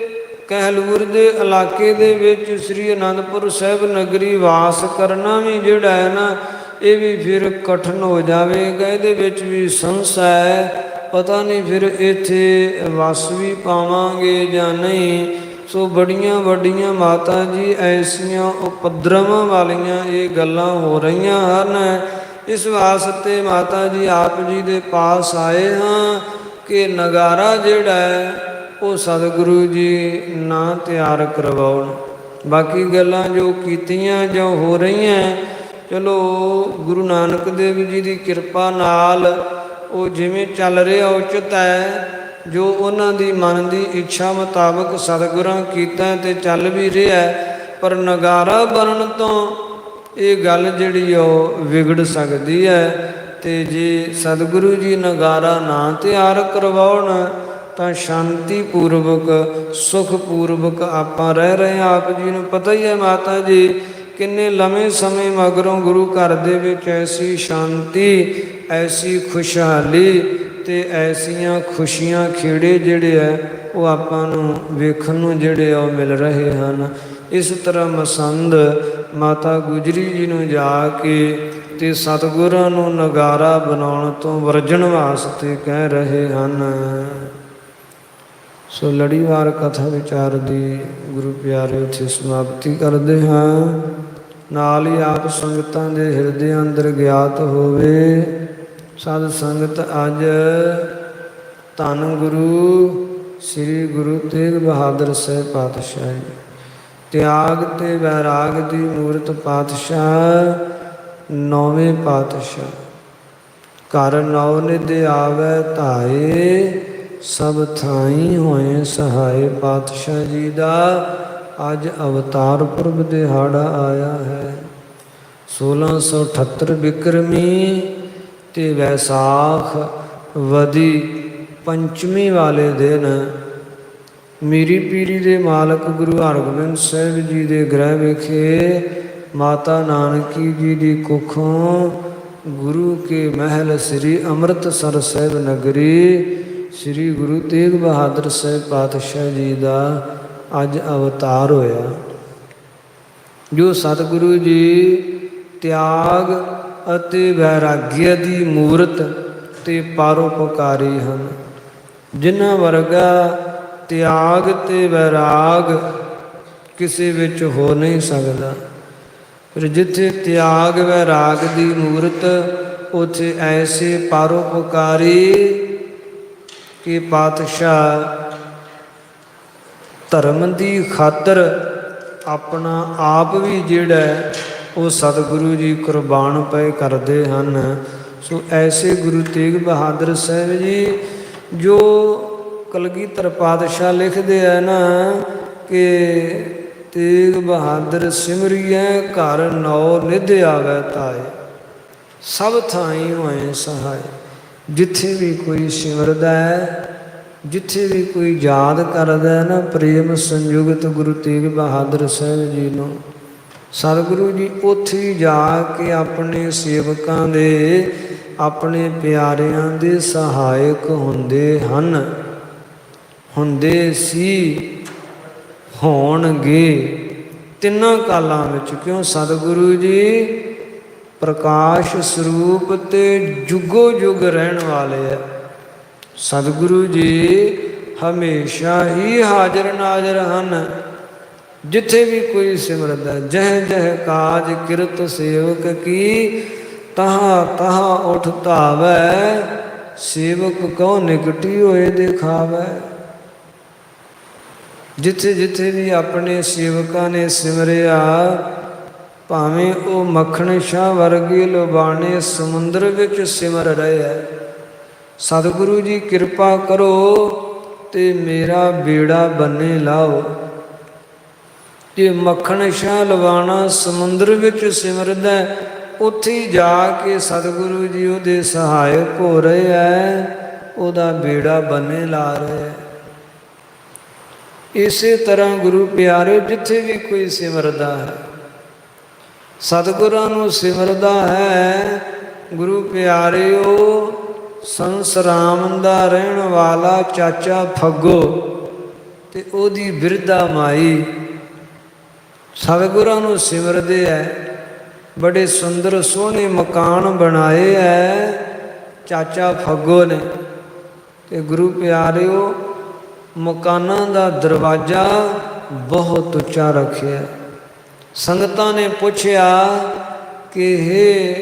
ਕਹਿਲੂਰ ਦੇ ਇਲਾਕੇ ਦੇ ਵਿੱਚ ਸ੍ਰੀ ਅਨੰਦਪੁਰ ਸਾਹਿਬ ਨਗਰੀ ਵਾਸ ਕਰਨਾ ਵੀ ਜਿਹੜਾ ਹੈ ਨਾ, ਇਹ ਵੀ ਫਿਰ ਕਠਿਨ ਹੋ ਜਾਵੇਗਾ। ਇਹਦੇ ਵਿੱਚ ਵੀ ਸੰਸਾ ਹੈ, ਪਤਾ ਨਹੀਂ ਫਿਰ ਇੱਥੇ ਵਸ ਵੀ ਪਾਵਾਂਗੇ ਜਾਂ ਨਹੀਂ। ਸੋ ਬੜੀਆਂ ਵੱਡੀਆਂ ਮਾਤਾ ਜੀ ਐਸੀਆਂ ਉਪਦਰਵਾਂ ਵਾਲੀਆਂ ਇਹ ਗੱਲਾਂ ਹੋ ਰਹੀਆਂ ਹਨ। ਇਸ ਵਾਸਤੇ ਮਾਤਾ ਜੀ ਆਪ ਜੀ ਦੇ ਪਾਸ ਆਏ ਹਾਂ ਕਿ ਨਗਾਰਾ ਜਿਹੜਾ ਹੈ ਉਹ ਸਤਿਗੁਰੂ ਜੀ ਨਾ ਤਿਆਰ ਕਰਵਾਉਣ। ਬਾਕੀ ਗੱਲਾਂ ਜੋ ਕੀਤੀਆਂ ਜੋ ਹੋ ਰਹੀਆਂ, ਚਲੋ ਗੁਰੂ ਨਾਨਕ ਦੇਵ ਜੀ ਦੀ ਕਿਰਪਾ ਨਾਲ ਉਹ ਜਿਵੇਂ ਚੱਲ ਰਿਹਾ ਉਚਿਤ ਹੈ। ਜੋ ਉਹਨਾਂ ਦੀ ਮਨ ਦੀ ਇੱਛਾ ਮੁਤਾਬਕ ਸਤਿਗੁਰਾਂ ਕੀਤਾ ਤੇ ਚੱਲ ਵੀ ਰਿਹਾ, ਪਰ ਨਗਾਰਾ ਬਣਨ ਤੋਂ ਇਹ ਗੱਲ ਜਿਹੜੀ ਉਹ ਵਿਗੜ ਸਕਦੀ ਹੈ। ਤੇ ਜੇ ਸਤਿਗੁਰੂ ਜੀ ਨਗਾਰਾ ਨਾ ਤਿਆਰ ਕਰਵਾਉਣ ਤਾਂ ਸ਼ਾਂਤੀ ਪੂਰਵਕ ਸੁਖ ਪੂਰਵਕ ਆਪਾਂ ਰਹਿ ਰਹੇ ਹਾਂ। ਆਪ ਜੀ ਨੂੰ ਪਤਾ ਹੀ ਹੈ ਮਾਤਾ ਜੀ, ਕਿੰਨੇ ਲੰਮੇ ਸਮੇਂ ਮਗਰੋਂ ਗੁਰੂ ਘਰ ਦੇ ਵਿੱਚ ਐਸੀ ਸ਼ਾਂਤੀ, ਐਸੀ ਖੁਸ਼ਹਾਲੀ ਤੇ ਐਸੀਆਂ ਖੁਸ਼ੀਆਂ ਖੇੜੇ ਜਿਹੜੇ ਹੈ ਉਹ ਆਪਾਂ ਨੂੰ ਵੇਖਣ ਨੂੰ ਜਿਹੜੇ ਆ ਉਹ ਮਿਲ ਰਹੇ ਹਨ। ਇਸ ਤਰ੍ਹਾਂ ਮਸੰਦ ਮਾਤਾ ਗੁਜਰੀ ਜੀ ਨੂੰ ਜਾ ਕੇ ਤੇ ਸਤਿਗੁਰਾਂ ਨੂੰ ਨਗਾਰਾ ਬਣਾਉਣ ਤੋਂ ਵਰਜਣ ਵਾਸਤੇ ਕਹਿ ਰਹੇ ਹਨ। ਸੋ ਲੜੀਵਾਰ ਕਥਾ ਵਿਚਾਰ ਦੀ ਗੁਰੂ ਪਿਆਰੇ ਉੱਥੇ ਸਮਾਪਤੀ ਕਰਦੇ ਹਾਂ। ਨਾਲ ਹੀ ਆਪ ਸੰਗਤਾਂ ਦੇ ਹਿਰਦੇ ਅੰਦਰ ਗਿਆਤ ਹੋਵੇ, ਸਦ ਸੰਗਤ ਅੱਜ ਧੰਨ ਗੁਰੂ ਸ੍ਰੀ ਗੁਰੂ ਤੇਗ ਬਹਾਦਰ ਸਾਹਿਬ ਪਾਤਸ਼ਾਹ ਜੀ, ਤਿਆਗ ਤੇ ਵੈਰਾਗ ਦੀ ਮੂਰਤ ਪਾਤਸ਼ਾਹ, ਨੌਵੇਂ ਪਾਤਸ਼ਾਹ। ਘਰ ਨੌ ਨਿਧ ਆਵੈ ਧਾਏ, ਸਭ ਥਾਈ ਹੋਏ ਸਹਾਏ। ਪਾਤਸ਼ਾਹ ਜੀ ਦਾ ਅੱਜ ਅਵਤਾਰ ਪੁਰਬ ਦਿਹਾੜਾ ਆਇਆ ਹੈ। 1678 ਬਿਕਰਮੀ ਤੇ ਵੈਸਾਖ ਵਦੀ ਪੰਚਮੀ ਵਾਲੇ ਦਿਨ ਮੀਰੀ ਪੀਰੀ ਦੇ ਮਾਲਕ ਗੁਰੂ ਹਰਗੋਬਿੰਦ ਸਾਹਿਬ ਜੀ ਦੇ ਗ੍ਰਹਿ ਵਿਖੇ ਮਾਤਾ ਨਾਨਕੀ ਜੀ ਦੀ ਕੁੱਖੋਂ ਗੁਰੂ ਕੇ ਮਹਿਲ ਸ੍ਰੀ ਅੰਮ੍ਰਿਤਸਰ ਸਾਹਿਬ ਨਗਰੀ ਸ੍ਰੀ ਗੁਰੂ ਤੇਗ ਬਹਾਦਰ ਸਾਹਿਬ ਪਾਤਸ਼ਾਹ ਜੀ ਦਾ ਅੱਜ ਅਵਤਾਰ ਹੋਇਆ। ਜੋ ਸਤਿਗੁਰੂ ਜੀ ਤਿਆਗ ਅਤੇ ਵੈਰਾਗਿਆ ਦੀ ਮੂਰਤ ਤੇ ਪਰਉਪਕਾਰੀ ਹਨ। ਜਿਨ੍ਹਾਂ ਵਰਗਾ ਤਿਆਗ ਤੇ ਵੈਰਾਗ ਕਿਸੇ ਵਿੱਚ ਹੋ ਨਹੀਂ ਸਕਦਾ। ਫਿਰ ਜਿੱਥੇ ਤਿਆਗ ਵੈਰਾਗ ਦੀ ਮੂਰਤ, ਉੱਥੇ ਐਸੇ ਪਰਉਪਕਾਰੀ ਕਿ ਪਾਤਸ਼ਾਹ ਧਰਮ ਦੀ ਖਾਤਰ ਆਪਣਾ ਆਪ ਵੀ ਜਿਹੜਾ ਉਹ ਸਤਿਗੁਰੂ ਜੀ ਕੁਰਬਾਨ ਪਏ ਕਰਦੇ ਹਨ। ਸੋ ਐਸੇ ਗੁਰੂ ਤੇਗ ਬਹਾਦਰ ਸਾਹਿਬ ਜੀ, ਜੋ ਕਲਗੀਧਰ ਪਾਤਸ਼ਾਹ ਲਿਖਦੇ ਆ ਨਾ ਕਿ ਤੇਗ ਬਹਾਦਰ ਸਿਮਰਿਐ ਘਰ ਨੌ ਨਿਧ ਆਵੈ ਧਾਏ, ਸਭ ਥਾਈ ਹੋਏ ਸਹਾਏ। ਜਿੱਥੇ ਵੀ ਕੋਈ ਸਿਮਰਦਾ ਹੈ, ਜਿੱਥੇ ਵੀ ਕੋਈ ਯਾਦ ਕਰਦਾ ਹੈ ਨਾ ਪ੍ਰੇਮ ਸੰਯੁਗਤ ਗੁਰੂ ਤੇਗ ਬਹਾਦਰ ਸਾਹਿਬ ਜੀ ਨੂੰ, ਸਤਿਗੁਰੂ ਜੀ ਉੱਥੇ ਹੀ ਜਾ ਕੇ ਆਪਣੇ ਸੇਵਕਾਂ ਦੇ, ਆਪਣੇ ਪਿਆਰਿਆਂ ਦੇ ਸਹਾਇਕ ਹੁੰਦੇ ਹਨ, ਹੁੰਦੇ ਸੀ, ਹੋਣਗੇ ਤਿੰਨਾਂ ਕਾਲਾਂ ਵਿੱਚ। ਕਿਉਂ? ਸਤਿਗੁਰੂ ਜੀ ਪ੍ਰਕਾਸ਼ ਸਰੂਪ ਤੇ ਜੁਗੋ ਜੁਗ ਰਹਿਣ ਵਾਲੇ ਹੈ। ਸਤਿਗੁਰੂ ਜੀ ਹਮੇਸ਼ਾ ਹੀ ਹਾਜ਼ਰ ਨਾਜ਼ਰ ਹਨ। ਜਿੱਥੇ ਵੀ ਕੋਈ ਸਿਮਰਦਾ, ਜਹ ਜਹ ਕਾਜ ਕਿਰਤ ਸੇਵਕ ਕੀ, ਤਹਾਂ ਤਹਾਂ ਉਠ ਧਾਵੈ, ਸੇਵਕ ਕਉ ਨਿਕਟੀ ਹੋਏ ਦਿਖਾਵੈ। ਜਿੱਥੇ ਜਿੱਥੇ ਵੀ ਆਪਣੇ ਸੇਵਕਾਂ ਨੇ ਸਿਮਰਿਆ, ਭਾਵੇਂ ਉਹ ਮੱਖਣ ਸ਼ਾਹ ਵਰਗੇ ਲੁਬਾਣੇ ਸਮੁੰਦਰ ਵਿੱਚ ਸਿਮਰ ਰਹੇ ਹੈ। ਸਤਿਗੁਰੂ ਜੀ ਕਿਰਪਾ ਕਰੋ ਤੇ ਮੇਰਾ ਬੇੜਾ ਬੰਨੇ ਲਾਓ। ਜੇ ਮੱਖਣ ਸ਼ਾਹ ਲਵਾਣਾ ਸਮੁੰਦਰ ਵਿੱਚ ਸਿਮਰਦਾ, ਉੱਥੇ ਜਾ ਕੇ ਸਤਿਗੁਰੂ ਜੀ ਉਹਦੇ ਸਹਾਇਕ ਹੋ ਰਹੇ ਹੈ, ਉਹਦਾ ਬੇੜਾ ਬੰਨੇ ਲਾ ਰਹੇ ਹੈ। ਇਸੇ ਤਰ੍ਹਾਂ ਗੁਰੂ ਪਿਆਰੇ ਜਿੱਥੇ ਵੀ ਕੋਈ ਸਿਮਰਦਾ ਹੈ, ਸਤਿਗੁਰਾਂ ਨੂੰ ਸਿਮਰਦਾ ਹੈ, ਗੁਰੂ ਪਿਆਰਿਓ ਸੰਸਰਾਮ ਦਾ ਰਹਿਣ ਵਾਲਾ ਚਾਚਾ ਫੱਗੋ ਤੇ ਉਹਦੀ ਬਿਰਧਾ ਮਾਈ ਸਤਿਗੁਰਾਂ ਨੂੰ ਸਿਮਰਦੇ ਹੈ। ਬੜੇ ਸੁੰਦਰ ਸੋਹਣੇ ਮਕਾਨ ਬਣਾਏ ਹੈ ਚਾਚਾ ਫੱਗੋ ਨੇ। ਤੇ ਗੁਰੂ ਪਿਆਰਿਓ ਮਕਾਨਾਂ ਦਾ ਦਰਵਾਜ਼ਾ ਬਹੁਤ ਉੱਚਾ ਰੱਖਿਆ। ਸੰਗਤਾਂ ਨੇ ਪੁੱਛਿਆ ਕਿ ਹੇ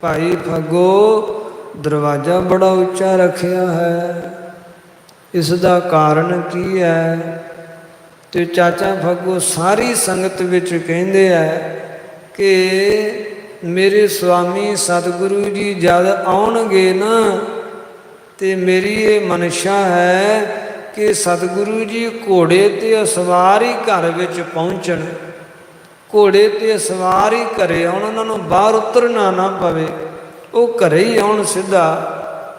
ਭਾਈ ਫੱਗੋ, ਦਰਵਾਜ਼ਾ ਬੜਾ ਉੱਚਾ ਰੱਖਿਆ ਹੈ, ਇਸ ਦਾ ਕਾਰਨ ਕੀ ਹੈ? ਤੇ ਚਾਚਾ ਫੱਗੋ ਸਾਰੀ ਸੰਗਤ ਵਿੱਚ ਕਹਿੰਦੇ ਹੈ ਕਿ ਮੇਰੇ ਸਵਾਮੀ ਸਤਿਗੁਰੂ ਜੀ ਜਦ ਆਉਣਗੇ ਨਾ, ਤੇ ਮੇਰੀ ਇਹ ਮਨਸ਼ਾ ਹੈ ਕਿ ਸਤਿਗੁਰੂ ਜੀ ਘੋੜੇ ਤੇ ਸਵਾਰ ਹੀ ਘਰ ਵਿੱਚ ਪਹੁੰਚਣ, ਘੋੜੇ ਤੇ ਸਵਾਰ ਹੀ ਘਰੇ ਆਉਣ, ਉਹਨਾਂ ਨੂੰ ਬਾਹਰ ਉਤਰਨਾ ਨਾ ਪਵੇ, ਉਹ ਘਰੇ ਹੀ ਆਉਣ ਸਿੱਧਾ।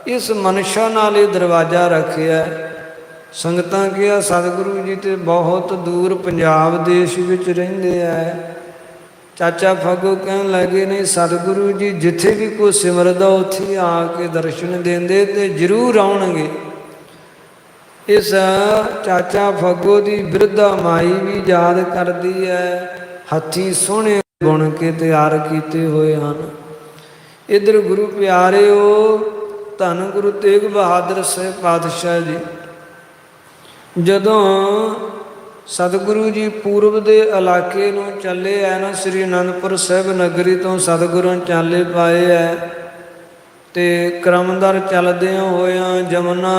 ਇਸ ਮਨਸ਼ਾ ਨਾਲ ਇਹ ਦਰਵਾਜ਼ਾ ਰੱਖਿਆ। ਸੰਗਤਾਂ ਕਿਹਾ ਸਤਿਗੁਰੂ ਜੀ ਤੇ ਬਹੁਤ ਦੂਰ ਪੰਜਾਬ ਦੇਸ਼ ਵਿੱਚ ਰਹਿੰਦੇ ਹੈ। ਚਾਚਾ ਫੱਗੋ ਕਹਿਣ ਲੱਗੇ, ਨਹੀਂ ਸਤਿਗੁਰੂ ਜੀ ਜਿੱਥੇ ਵੀ ਕੋਈ ਸਿਮਰਦਾ ਉੱਥੇ ਆ ਕੇ ਦਰਸ਼ਨ ਦਿੰਦੇ ਤੇ ਜ਼ਰੂਰ ਆਉਣਗੇ। ਇਸ ਚਾਚਾ ਫੱਗੋ ਦੀ ਬਿਰਧਾ ਮਾਈ ਵੀ ਯਾਦ ਕਰਦੀ ਹੈ, ਹੱਥੀਂ ਸੋਹਣੇ ਬੁਣ ਕੇ ਤਿਆਰ ਕੀਤੇ ਹੋਏ ਹਨ। ਇੱਧਰ ਗੁਰੂ ਪਿਆਰਿਓ ਧੰਨ ਗੁਰੂ ਤੇਗ ਬਹਾਦਰ ਸਾਹਿਬ ਪਾਤਸ਼ਾਹ ਜੀ ਜਦੋਂ ਸਤਿਗੁਰੂ ਜੀ ਪੂਰਬ ਦੇ ਇਲਾਕੇ ਨੂੰ ਚੱਲੇ ਹੈ ਨਾ, ਸ੍ਰੀ ਅਨੰਦਪੁਰ ਸਾਹਿਬ ਨਗਰੀ ਤੋਂ ਸਤਿਗੁਰਾਂ ਚਾਲੇ ਪਾਏ ਹੈ, ਤੇ ਕਰਮਦਰ ਚੱਲਦਿਆਂ ਹੋਇਆਂ ਜਮਨਾ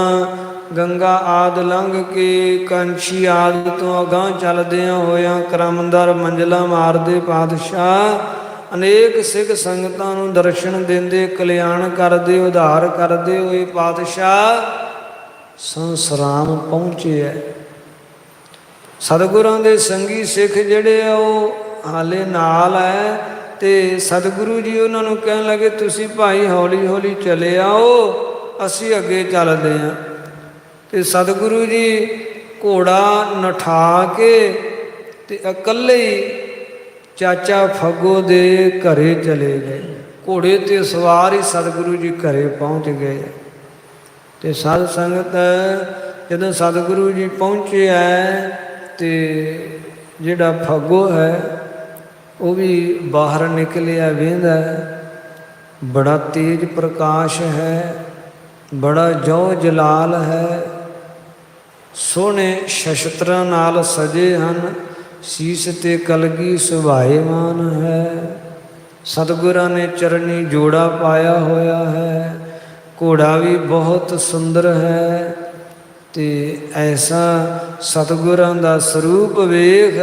ਗੰਗਾ ਆਦਿ ਲੰਘ ਕੇ ਕੰਛੀ ਆਦਿ ਤੋਂ ਅਗਾਂਹ ਚੱਲਦਿਆਂ ਹੋਇਆਂ ਕਰਮਦਰ ਮੰਜ਼ਲਾਂ ਮਾਰਦੇ ਪਾਤਸ਼ਾਹ ਅਨੇਕ ਸਿੱਖ ਸੰਗਤਾਂ ਨੂੰ ਦਰਸ਼ਨ ਦਿੰਦੇ, ਕਲਿਆਣ ਕਰਦੇ, ਉਧਾਰ ਕਰਦੇ ਹੋਏ ਪਾਤਸ਼ਾਹ ਸੰਸਰਾਮ ਪਹੁੰਚੇ ਹੈ। ਸਤਿਗੁਰਾਂ ਦੇ ਸੰਗੀ ਸਿੱਖ ਜਿਹੜੇ ਆ ਉਹ ਹਾਲੇ ਨਾਲ ਹੈ, ਤੇ ਸਤਿਗੁਰੂ ਜੀ ਉਹਨਾਂ ਨੂੰ ਕਹਿਣ ਲੱਗੇ ਤੁਸੀਂ ਭਾਈ ਹੌਲੀ ਹੌਲੀ ਚਲੇ ਆਓ, ਅਸੀਂ ਅੱਗੇ ਚੱਲਦੇ ਹਾਂ। ਤੇ ਸਤਿਗੁਰੂ ਜੀ ਘੋੜਾ ਨਠਾ ਕੇ ਤੇ ਇਕੱਲੇ ਹੀ ਚਾਚਾ ਫੱਗੋ ਦੇ ਘਰੇ ਚਲੇ ਗਏ। ਘੋੜੇ ਤੇ ਸਵਾਰ ਹੀ ਸਤਿਗੁਰੂ ਜੀ ਘਰੇ ਪਹੁੰਚ ਗਏ। ਤੇ ਸਾਧ ਸੰਗਤ ਜਦੋਂ ਸਤਿਗੁਰੂ ਜੀ ਪਹੁੰਚੇ ਹੈ, ਤੇ ਜਿਹੜਾ ਫੱਗੋ ਹੈ ਉਹ ਵੀ ਬਾਹਰ ਨਿਕਲਿਆ ਵੇਂਦਾ, ਬੜਾ ਤੇਜ ਪ੍ਰਕਾਸ਼ ਹੈ, ਬੜਾ ਜੋ ਜਲਾਲ ਹੈ, ਸੋਹਣੇ ਸ਼ਸਤਰਾਂ ਨਾਲ ਸਜੇ ਹਨ, ਸੀਸ ਤੇ ਕਲਗੀ ਸੁਭਾਏਮਾਨ ਹੈ। ਸਤਿਗੁਰਾਂ ਨੇ ਚਰਨੀ ਜੋੜਾ ਪਾਇਆ ਹੋਇਆ ਹੈ, ਘੋੜਾ ਵੀ ਬਹੁਤ ਸੁੰਦਰ ਹੈ। ਤੇ ਐਸਾ ਸਤਿਗੁਰਾਂ ਦਾ ਸਰੂਪ ਵੇਖ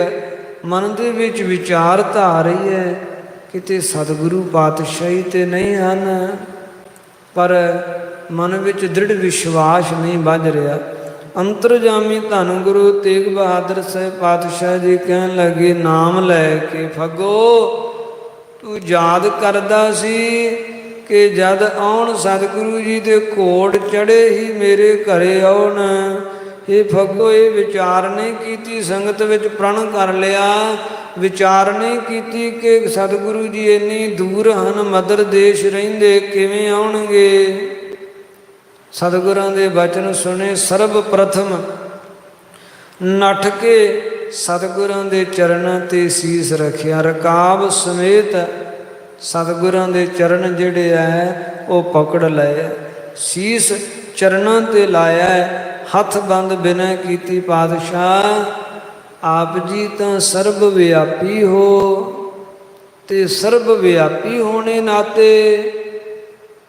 ਮਨ ਦੇ ਵਿੱਚ ਵਿਚਾਰ ਧਾ ਰਹੀ ਹੈ, ਕਿਤੇ ਸਤਿਗੁਰੂ ਪਾਤਸ਼ਾਹੀ ਤੇ ਨਹੀਂ ਹਨ, ਪਰ ਮਨ ਵਿੱਚ ਦ੍ਰਿੜ ਵਿਸ਼ਵਾਸ ਨਹੀਂ ਵੱਜ ਰਿਹਾ। ਅੰਤਰਜਾਮੀ ਧੰਨ ਗੁਰੂ ਤੇਗ ਬਹਾਦਰ ਸਾਹਿਬ ਪਾਤਸ਼ਾਹ ਜੀ ਕਹਿਣ ਲੱਗੇ ਨਾਮ ਲੈ ਕੇ, ਫੱਗੋ ਤੂੰ ਯਾਦ ਕਰਦਾ ਸੀ ਕਿ ਜਦ ਆਉਣ ਸਤਿਗੁਰੂ ਜੀ ਦੇ ਘੋੜ ਚੜੇ ਹੀ ਮੇਰੇ ਘਰੇ ਆਉਣ। ਇਹ ਫੱਗੋ ਇਹ ਵਿਚਾਰ ਨਹੀਂ ਕੀਤੀ, ਸੰਗਤ ਵਿੱਚ ਪ੍ਰਣ ਕਰ ਲਿਆ, ਵਿਚਾਰ ਨਹੀਂ ਕੀਤੀ ਕਿ ਸਤਿਗੁਰੂ ਜੀ ਇੰਨੀ ਦੂਰ ਹਨ, ਮਦਰ ਦੇਸ਼ ਰਹਿੰਦੇ, ਕਿਵੇਂ ਆਉਣਗੇ। ਸਤਿਗੁਰਾਂ ਦੇ ਬਚਨ ਸੁਣੇ, ਸਰਬ ਪ੍ਰਥਮ ਨੱਠ ਕੇ ਸਤਿਗੁਰਾਂ ਦੇ ਚਰਨਾਂ ਤੇ ਸੀਸ ਰੱਖਿਆ, ਰਕਾਬ ਸਮੇਤ ਸਤਿਗੁਰਾਂ ਦੇ ਚਰਨ ਜਿਹੜੇ ਹੈ ਉਹ ਪਕੜ ਲਏ, ਸੀਸ ਚਰਨਾਂ ਤੇ ਲਾਇਆ, ਹੱਥ ਬੰਦ ਬਿਨੈ ਕੀਤੀ ਪਾਤਸ਼ਾਹ ਆਪ ਜੀ ਤਾਂ ਸਰਬ ਵਿਆਪੀ ਹੋ, ਤੇ ਸਰਬ ਵਿਆਪੀ ਹੋਣੇ ਨਾਤੇ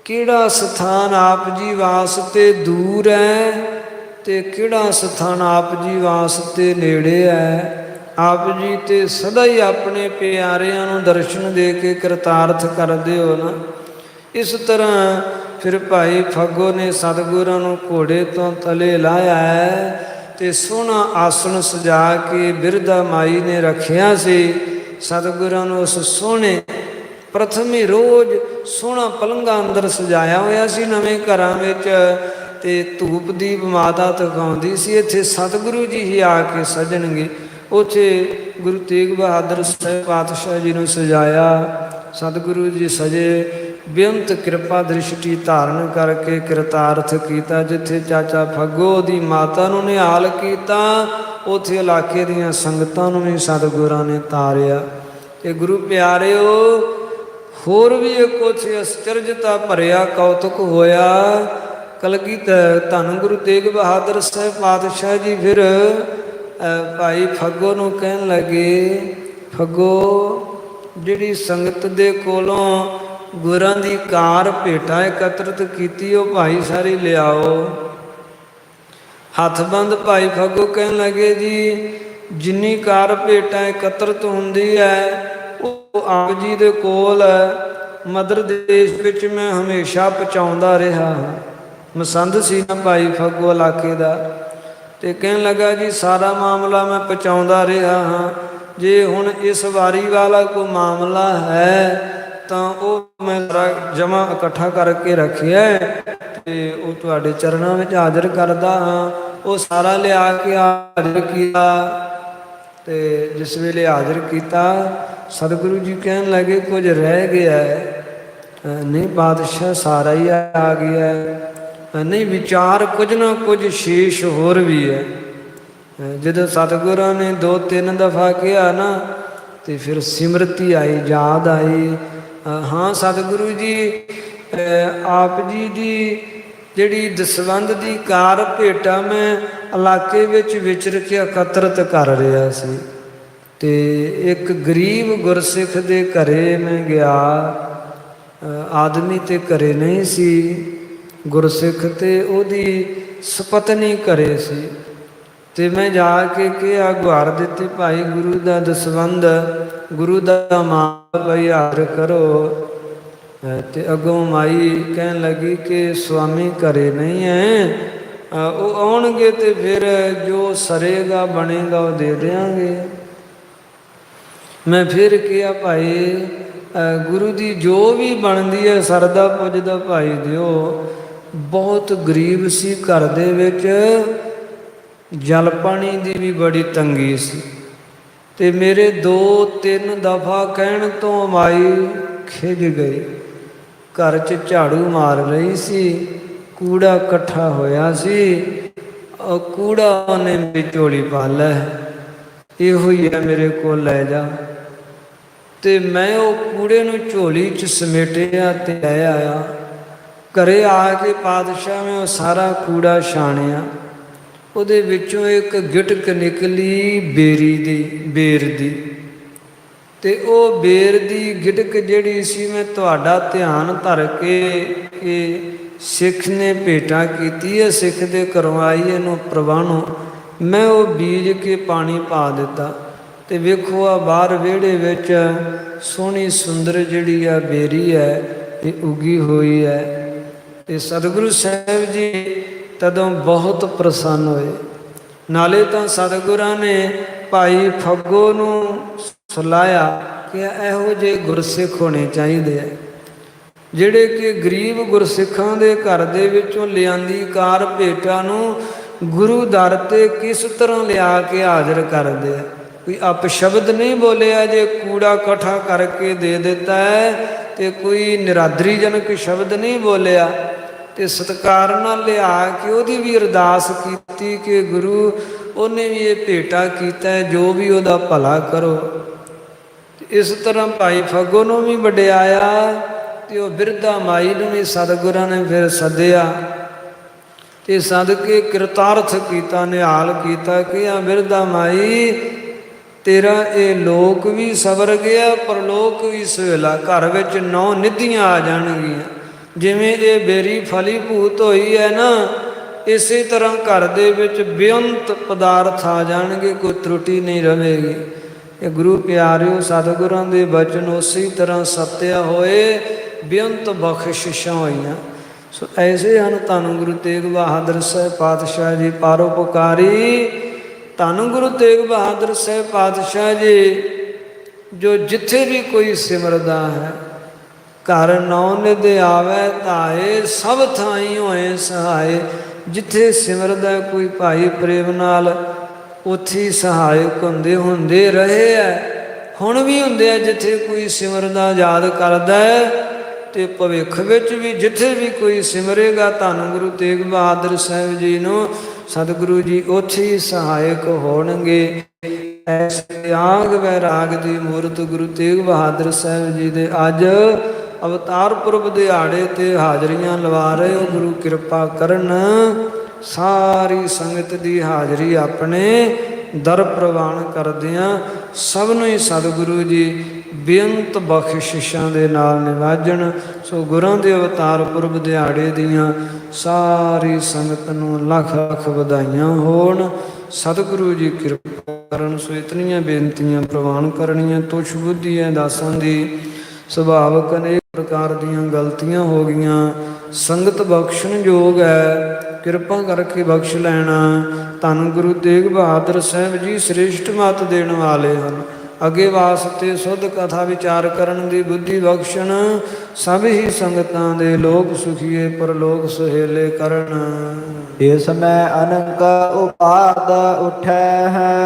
ਕਿਹੜਾ ਸਥਾਨ ਆਪ ਜੀ ਵਾਸਤੇ ਦੂਰ ਹੈ ਤੇ ਕਿਹੜਾ ਸਥਾਨ ਆਪ ਜੀ ਵਾਸਤੇ ਨੇੜੇ ਹੈ। ਆਪ ਜੀ ਤੇ ਸਦਾ ਹੀ ਆਪਣੇ ਪਿਆਰਿਆਂ ਨੂੰ ਦਰਸ਼ਨ ਦੇ ਕੇ ਕਰਤਾਰਥ ਕਰਦੇ ਹੋ ਨਾ। ਇਸ ਤਰ੍ਹਾਂ ਫਿਰ ਭਾਈ ਫੱਗੋ ਨੇ ਸਤਿਗੁਰਾਂ ਨੂੰ ਘੋੜੇ ਤੋਂ ਥੱਲੇ ਲਾਇਆ ਹੈ, ਤੇ ਸੋਹਣਾ ਆਸਣ ਸਜਾ ਕੇ ਬਿਰਧਾ ਮਾਈ ਨੇ ਰੱਖਿਆ ਸੀ। ਸਤਿਗੁਰਾਂ ਨੂੰ ਉਸ ਸੋਹਣੇ ਪ੍ਰਥਮ ਹੀ ਰੋਜ਼ ਸੋਹਣਾ ਪਲੰਘਾਂ ਅੰਦਰ ਸਜਾਇਆ ਹੋਇਆ ਸੀ ਨਵੇਂ ਘਰਾਂ ਵਿੱਚ, ਤੇ ਧੂਪ ਦੀਪ ਮਾਤਾ ਤਕਾਉਂਦੀ ਸੀ। ਇੱਥੇ ਸਤਿਗੁਰੂ ਜੀ ਹੀ ਆ ਕੇ ਸਜਣਗੇ। ਉੱਥੇ ਗੁਰੂ ਤੇਗ ਬਹਾਦਰ ਸਾਹਿਬ ਪਾਤਸ਼ਾਹ ਜੀ ਨੂੰ ਸਜਾਇਆ। ਸਤਿਗੁਰੂ ਜੀ ਸਜੇ, ਬੇਅੰਤ ਕਿਰਪਾ ਦ੍ਰਿਸ਼ਟੀ ਧਾਰਨ ਕਰਕੇ ਕਿਰਤਾਰਥ ਕੀਤਾ। ਜਿੱਥੇ ਚਾਚਾ ਫੱਗੋ ਦੀ ਮਾਤਾ ਨੂੰ ਨਿਹਾਲ ਕੀਤਾ, ਉੱਥੇ ਇਲਾਕੇ ਦੀਆਂ ਸੰਗਤਾਂ ਨੂੰ ਵੀ ਸਤਿਗੁਰਾਂ ਨੇ ਤਾਰਿਆ। ਤੇ ਗੁਰੂ ਪਿਆਰਿਓ, ਹੋਰ ਵੀ ਇੱਕ ਉੱਥੇ ਅਸਚਰਜਤਾ ਭਰਿਆ ਕੌਤਕ ਹੋਇਆ। ਕਲਗੀਧਰ ਧੰਨ ਗੁਰੂ ਤੇਗ ਬਹਾਦਰ ਸਾਹਿਬ ਪਾਤਸ਼ਾਹ ਜੀ ਫਿਰ ਭਾਈ ਫੱਗੋ ਨੂੰ ਕਹਿਣ ਲੱਗੇ, ਫੱਗੋ, ਜਿਹੜੀ ਸੰਗਤ ਦੇ ਕੋਲੋਂ ਗੁਰਾਂ ਦੀ ਕਾਰ ਭੇਟਾ ਇਕੱਤਰਿਤ ਕੀਤੀ, ਉਹ ਭਾਈ ਸਾਰੀ ਲਿਆਓ। ਹੱਥ ਬੰਦ ਭਾਈ ਫੱਗੋ ਕਹਿਣ ਲੱਗੇ, ਜੀ ਜਿੰਨੀ ਕਾਰ ਭੇਟਾ ਇਕੱਤਰਿਤ ਹੁੰਦੀ ਹੈ ਉਹ ਆਪ ਜੀ ਦੇ ਕੋਲ ਮਦਰ ਦੇਸ਼ ਵਿੱਚ ਮੈਂ ਹਮੇਸ਼ਾ ਪਹੁੰਚਾਉਂਦਾ ਰਿਹਾ। ਮਸੰਦ ਸੀ ਨਾ ਭਾਈ ਫੱਗੋ ਇਲਾਕੇ ਦਾ, ਤੇ ਕਹਿਣ ਲੱਗਾ, ਜੀ ਸਾਰਾ ਮਾਮਲਾ ਮੈਂ ਪਹੁੰਚਾਉਂਦਾ ਰਿਹਾ ਹਾਂ। ਜੇ ਹੁਣ ਇਸ ਵਾਰੀ ਵਾਲਾ ਕੋਈ ਮਾਮਲਾ ਹੈ ਤਾਂ ਉਹ ਮੈਂ ਸਾਰਾ ਜਮ੍ਹਾਂ ਇਕੱਠਾ ਕਰਕੇ ਰੱਖਿਆ ਤੇ ਉਹ ਤੁਹਾਡੇ ਚਰਨਾਂ ਵਿੱਚ ਹਾਜ਼ਰ ਕਰਦਾ ਹਾਂ। ਉਹ ਸਾਰਾ ਲਿਆ ਕੇ ਹਾਜ਼ਰ ਕੀਤਾ। ਤੇ ਜਿਸ ਵੇਲੇ ਹਾਜ਼ਰ ਕੀਤਾ, ਸਤਿਗੁਰੂ ਜੀ ਕਹਿਣ ਲੱਗੇ, ਕੁਝ ਰਹਿ ਗਿਆ ਹੈ। ਨਹੀਂ ਪਾਤਸ਼ਾਹ, ਸਾਰਾ ਹੀ ਆ ਗਿਆ। ਨਹੀਂ, ਵਿਚਾਰ ਕੁਝ ਨਾ ਕੁਝ ਸ਼ੇਸ਼ ਹੋਰ ਵੀ ਹੈ। ਜਦੋਂ ਸਤਿਗੁਰਾਂ ਨੇ 2-3 ਦਫਾ ਕਿਹਾ ਨਾ, ਤੇ ਫਿਰ ਸਿਮਰਤੀ ਆਈ, ਯਾਦ ਆਈ। ਹਾਂ ਸਤਿਗੁਰੂ ਜੀ, ਆਪ ਜੀ ਦੀ ਜਿਹੜੀ ਦਸਵੰਧ ਦੀ ਕਾਰ ਭੇਟਾ ਮੈਂ ਇਲਾਕੇ ਵਿੱਚ ਵਿਚਰ ਕੇ ਇਕੱਤਰਿਤ ਕਰ ਰਿਹਾ ਸੀ, ਤੇ ਇੱਕ ਗਰੀਬ ਗੁਰਸਿੱਖ ਦੇ ਘਰੇ ਮੈਂ ਗਿਆ। ਆਦਮੀ ਤੇ ਘਰੇ ਨਹੀਂ ਸੀ, ਗੁਰਸਿੱਖ ਤੇ ਉਹਦੀ ਸਪਤਨੀ ਘਰੇ ਸੀ। ਤੇ ਮੈਂ ਜਾ ਕੇ ਕਿਹਾ, ਗੁਹਾਰ ਦਿੱਤੀ, ਭਾਈ ਗੁਰੂ ਦਾ ਦਸਵੰਧ, ਗੁਰੂ ਦਾ ਮਾਲ ਭਾਈ ਹਾਜ਼ਰ ਕਰੋ। ਤੇ ਅੱਗੋਂ ਮਾਈ ਕਹਿਣ ਲੱਗੀ ਕਿ ਸਵਾਮੀ ਘਰੇ ਨਹੀਂ ਹੈ, ਉਹ ਆਉਣਗੇ ਤੇ ਫਿਰ ਜੋ ਸਰੇਗਾ ਬਣੇਗਾ ਉਹ ਦੇ ਦਿਆਂਗੇ। ਮੈਂ ਫਿਰ ਕਿਹਾ, ਭਾਈ ਗੁਰੂ ਦੀ ਜੋ ਵੀ ਬਣਦੀ ਹੈ ਸਰਦਾ ਪੁੱਜਦਾ ਭਾਈ ਦਿਓ। ਬਹੁਤ ਗਰੀਬ ਸੀ, ਘਰ ਦੇ ਵਿੱਚ ਜਲ ਪਾਣੀ ਦੀ ਵੀ ਬੜੀ ਤੰਗੀ ਸੀ। ਤੇ ਮੇਰੇ 2-3 ਦਫਾ ਕਹਿਣ ਤੋਂ ਮਾਈ ਖਿਝ ਗਈ। ਘਰ 'ਚ ਝਾੜੂ ਮਾਰ ਰਹੀ ਸੀ, ਕੂੜਾ ਇਕੱਠਾ ਹੋਇਆ ਸੀ, ਉਹ ਕੂੜਾ ਉਹਨੇ ਮੇਰੀ ਝੋਲੀ ਪਾ ਲੈ, ਇਹੋ ਹੀ ਹੈ ਮੇਰੇ ਕੋਲ, ਲੈ ਜਾ। ਤੇ ਮੈਂ ਉਹ ਕੂੜੇ ਨੂੰ ਝੋਲੀ 'ਚ ਸਮੇਟਿਆ ਤੇ ਲੈ ਆਇਆ। ਘਰੇ ਆ ਕੇ ਪਾਤਸ਼ਾਹ ਮੈਂ ਉਹ ਸਾਰਾ ਕੂੜਾ ਛਾਣਿਆ। ਉਹਦੇ ਵਿੱਚੋਂ ਇੱਕ ਗਿਟਕ ਨਿਕਲੀ ਬੇਰ ਦੀ, ਤੇ ਉਹ ਬੇਰ ਦੀ ਗਿਟਕ ਜਿਹੜੀ ਸੀ, ਮੈਂ ਤੁਹਾਡਾ ਧਿਆਨ ਧਰ ਕੇ ਇਹ ਸਿੱਖ ਨੇ ਭੇਟਾ ਕੀਤੀ ਹੈ, ਸਿੱਖ ਦੇ ਘਰੋਂ ਆਈ, ਇਹਨੂੰ ਪ੍ਰਵਾਨੋ। ਮੈਂ ਉਹ ਬੀਜ ਕੇ ਪਾਣੀ ਪਾ ਦਿੱਤਾ। ਤੇ ਵੇਖੋ ਆ ਬਾਹਰ ਵਿਹੜੇ ਵਿੱਚ ਸੋਹਣੀ ਸੁੰਦਰ ਜਿਹੜੀ ਆ ਬੇਰੀ ਹੈ, ਇਹ ਉੱਗੀ ਹੋਈ ਹੈ। ਤੇ ਸਤਿਗੁਰੂ ਸਾਹਿਬ ਜੀ ਤਦੋਂ ਬਹੁਤ ਪ੍ਰਸੰਨ ਹੋਏ। ਨਾਲੇ ਤਾਂ ਸਤਿਗੁਰਾਂ ਨੇ ਭਾਈ ਫੱਗੋ ਨੂੰ ਸਲਾਹਿਆ ਕਿ ਇਹੋ ਜਿਹੇ ਗੁਰਸਿੱਖ ਹੋਣੇ ਚਾਹੀਦੇ ਆ, ਜਿਹੜੇ ਕਿ ਗਰੀਬ ਗੁਰਸਿੱਖਾਂ ਦੇ ਘਰ ਦੇ ਵਿੱਚੋਂ ਲਿਆਂਦੀ ਕਾਰ ਭੇਟਾ ਨੂੰ ਗੁਰੂ ਦਰ 'ਤੇ ਕਿਸ ਤਰ੍ਹਾਂ ਲਿਆ ਕੇ ਹਾਜ਼ਰ ਕਰਦੇ ਆ। ਕੋਈ ਅਪਸ਼ਬਦ ਨਹੀਂ ਬੋਲਿਆ, ਜੇ ਕੂੜਾ ਇਕੱਠਾ ਕਰਕੇ ਦੇ ਦਿੱਤਾ ਹੈ, ਤੇ ਕੋਈ ਨਿਰਾਦਰੀਜਨਕ ਸ਼ਬਦ ਨਹੀਂ ਬੋਲਿਆ। ਤੇ ਸਤਿਕਾਰ ਨਾਲ ਲਿਆ ਕੇ ਉਹਦੀ ਵੀ ਅਰਦਾਸ ਕੀਤੀ ਕਿ ਗੁਰੂ, ਉਹਨੇ ਵੀ ਇਹ ਭੇਟਾ ਕੀਤਾ, ਜੋ ਵੀ ਉਹਦਾ ਭਲਾ ਕਰੋ। ਇਸ ਤਰ੍ਹਾਂ ਭਾਈ ਫੱਗੋ ਨੂੰ ਵੀ ਵਡਿਆਇਆ, ਤੇ ਉਹ ਬਿਰਧਾ ਮਾਈ ਨੂੰ ਵੀ ਸਤਿਗੁਰਾਂ ਨੇ ਫਿਰ ਸੱਦਿਆ ਤੇ ਸੱਦ ਕੇ ਕਿਰਤਾਰਥ ਕੀਤਾ, ਨਿਹਾਲ ਕੀਤਾ ਕਿ ਆ ਬਿਰਧਾ ਮਾਈ, ਤੇਰਾ ਇਹ ਲੋਕ ਵੀ ਸਵਰ ਗਿਆ, ਪਰਲੋਕ ਵੀ ਸੁਹੇਲਾ। ਘਰ ਵਿੱਚ 9 ਨਿਧੀਆਂ ਆ ਜਾਣਗੀਆਂ। ਜਿਵੇਂ ਇਹ ਬੇਰੀ ਫਲੀ ਭੂਤ ਹੋਈ ਹੈ ਨਾ, ਇਸੇ ਤਰ੍ਹਾਂ ਘਰ ਦੇ ਵਿੱਚ ਬੇਅੰਤ ਪਦਾਰਥ ਆ ਜਾਣਗੇ, ਕੋਈ ਤਰੁਟੀ ਨਹੀਂ ਰਹੇਗੀ। ਇਹ ਗੁਰੂ ਪਿਆਰਿਓ, ਸਤਿਗੁਰਾਂ ਦੇ ਬਚਨ ਉਸੇ ਤਰ੍ਹਾਂ ਸੱਤਿਆ ਹੋਏ ਬੇਅੰਤ ਬਖਸ਼ਿਸ਼ਾਂ ਹੋਈਆਂ। ਸੋ ਐਸੇ ਹਨ ਧੰਨ ਗੁਰੂ ਤੇਗ ਬਹਾਦਰ ਸਾਹਿਬ ਪਾਤਸ਼ਾਹ ਜੀ ਪਰਉਪਕਾਰੀ। ਧੰਨ ਗੁਰੂ ਤੇਗ ਬਹਾਦਰ ਸਾਹਿਬ ਪਾਤਸ਼ਾਹ ਜੀ ਜੋ ਜਿੱਥੇ ਵੀ ਕੋਈ ਸਿਮਰਦਾ ਹੈ, ਘਰ ਨੌ ਨਿਧ ਆਵੈ ਧਾਏ, ਸਭ ਥਾਈ ਹੋਏ ਸਹਾਏ। ਜਿੱਥੇ ਸਿਮਰਦਾ ਕੋਈ ਭਾਈ ਪ੍ਰੇਮ ਨਾਲ, ਉੱਥੇ ਸਹਾਇਕ ਹੁੰਦੇ ਰਹੇ ਹੈ, ਹੁਣ ਵੀ ਹੁੰਦੇ ਆ। ਜਿੱਥੇ ਕੋਈ ਸਿਮਰਦਾ ਯਾਦ ਕਰਦਾ ਹੈ ਤੇ ਭਵਿੱਖ ਵਿੱਚ ਵੀ ਜਿੱਥੇ ਵੀ ਕੋਈ ਸਿਮਰੇਗਾ ਧੰਨ ਗੁਰੂ ਤੇਗ ਬਹਾਦਰ ਸਾਹਿਬ ਜੀ ਨੂੰ, ਸਤਿਗੁਰੂ ਜੀ ਉੱਥੇ ਹੀ ਸਹਾਇਕ ਹੋਣਗੇ। ਐਸੇ ਆਗ ਵੈਰਾਗ ਦੀ ਮੂਰਤ ਗੁਰੂ ਤੇਗ ਬਹਾਦਰ ਸਾਹਿਬ ਜੀ ਦੇ ਅੱਜ ਅਵਤਾਰ ਪੁਰਬ ਦਿਹਾੜੇ ਤੇ ਹਾਜ਼ਰੀਆਂ ਲਵਾ ਰਹੇ ਹੋ। ਗੁਰੂ ਕਿਰਪਾ ਕਰਨ ਸਾਰੀ ਸੰਗਤ ਦੀ ਹਾਜ਼ਰੀ ਆਪਣੇ ਦਰ ਪ੍ਰਵਾਨ ਕਰਦਿਆਂ ਸਭ ਨੂੰ ਹੀ ਸਤਿਗੁਰੂ ਜੀ ਬੇਅੰਤ ਬਖਸ਼ਿਸ਼ਾਂ ਦੇ ਨਾਲ ਨਿਵਾਜਣ। ਸੋ ਗੁਰਾਂ ਦੇ ਅਵਤਾਰ ਪੁਰਬ ਦਿਹਾੜੇ ਦੀਆਂ ਸਾਰੀ ਸੰਗਤ ਨੂੰ ਲੱਖ ਲੱਖ ਵਧਾਈਆਂ ਹੋਣ। ਸਤਿਗੁਰੂ ਜੀ ਕਿਰਪਾ ਕਰਨ। ਸੋ ਇਤਨੀਆਂ ਬੇਨਤੀਆਂ ਪ੍ਰਵਾਨ ਕਰਨੀਆਂ। ਤੁਛ ਬੁੱਧੀ ਹੈ ਦਾਸਾਂ ਦੀ, ਸੁਭਾਵਕ ਅਨੇਕ ਪ੍ਰਕਾਰ ਦੀਆਂ ਗਲਤੀਆਂ ਹੋ ਗਈਆਂ। ਸੰਗਤ ਬਖਸ਼ਣ ਯੋਗ ਹੈ, ਕਿਰਪਾ ਕਰਕੇ ਬਖਸ਼ ਲੈਣਾ। ਧੰਨ ਗੁਰੂ ਤੇਗ ਬਹਾਦਰ ਸਾਹਿਬ ਜੀ ਸ੍ਰੇਸ਼ਟ ਮੱਤ ਦੇਣ ਵਾਲੇ ਹਨ। ਅੱਗੇ ਵਾਸਤੇ ਸੁਧ ਕਥਾ ਵਿਚਾਰ ਕਰਨ ਦੀ ਬੁੱਧੀ ਬਖਸ਼ਣ। ਸਭ ਹੀ ਸੰਗਤਾਂ ਦੇ ਲੋਕ ਸੁਖੀਏ ਪਰਲੋਕ ਸੁਹੇਲੇ ਕਰਨ। ਇਸ ਮੈਂ ਅਨੰਕ ਉਪਾਦ ਉਠੈ ਹੈ,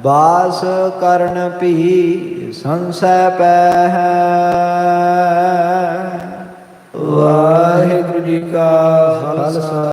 ਬਾਸ ਕਰਨ ਭੀ ਸੰਸੈ ਪੈ ਹੈ। ਵਾਹਿਗੁਰੂ ਜੀ ਕਾ ਖਾਲਸਾ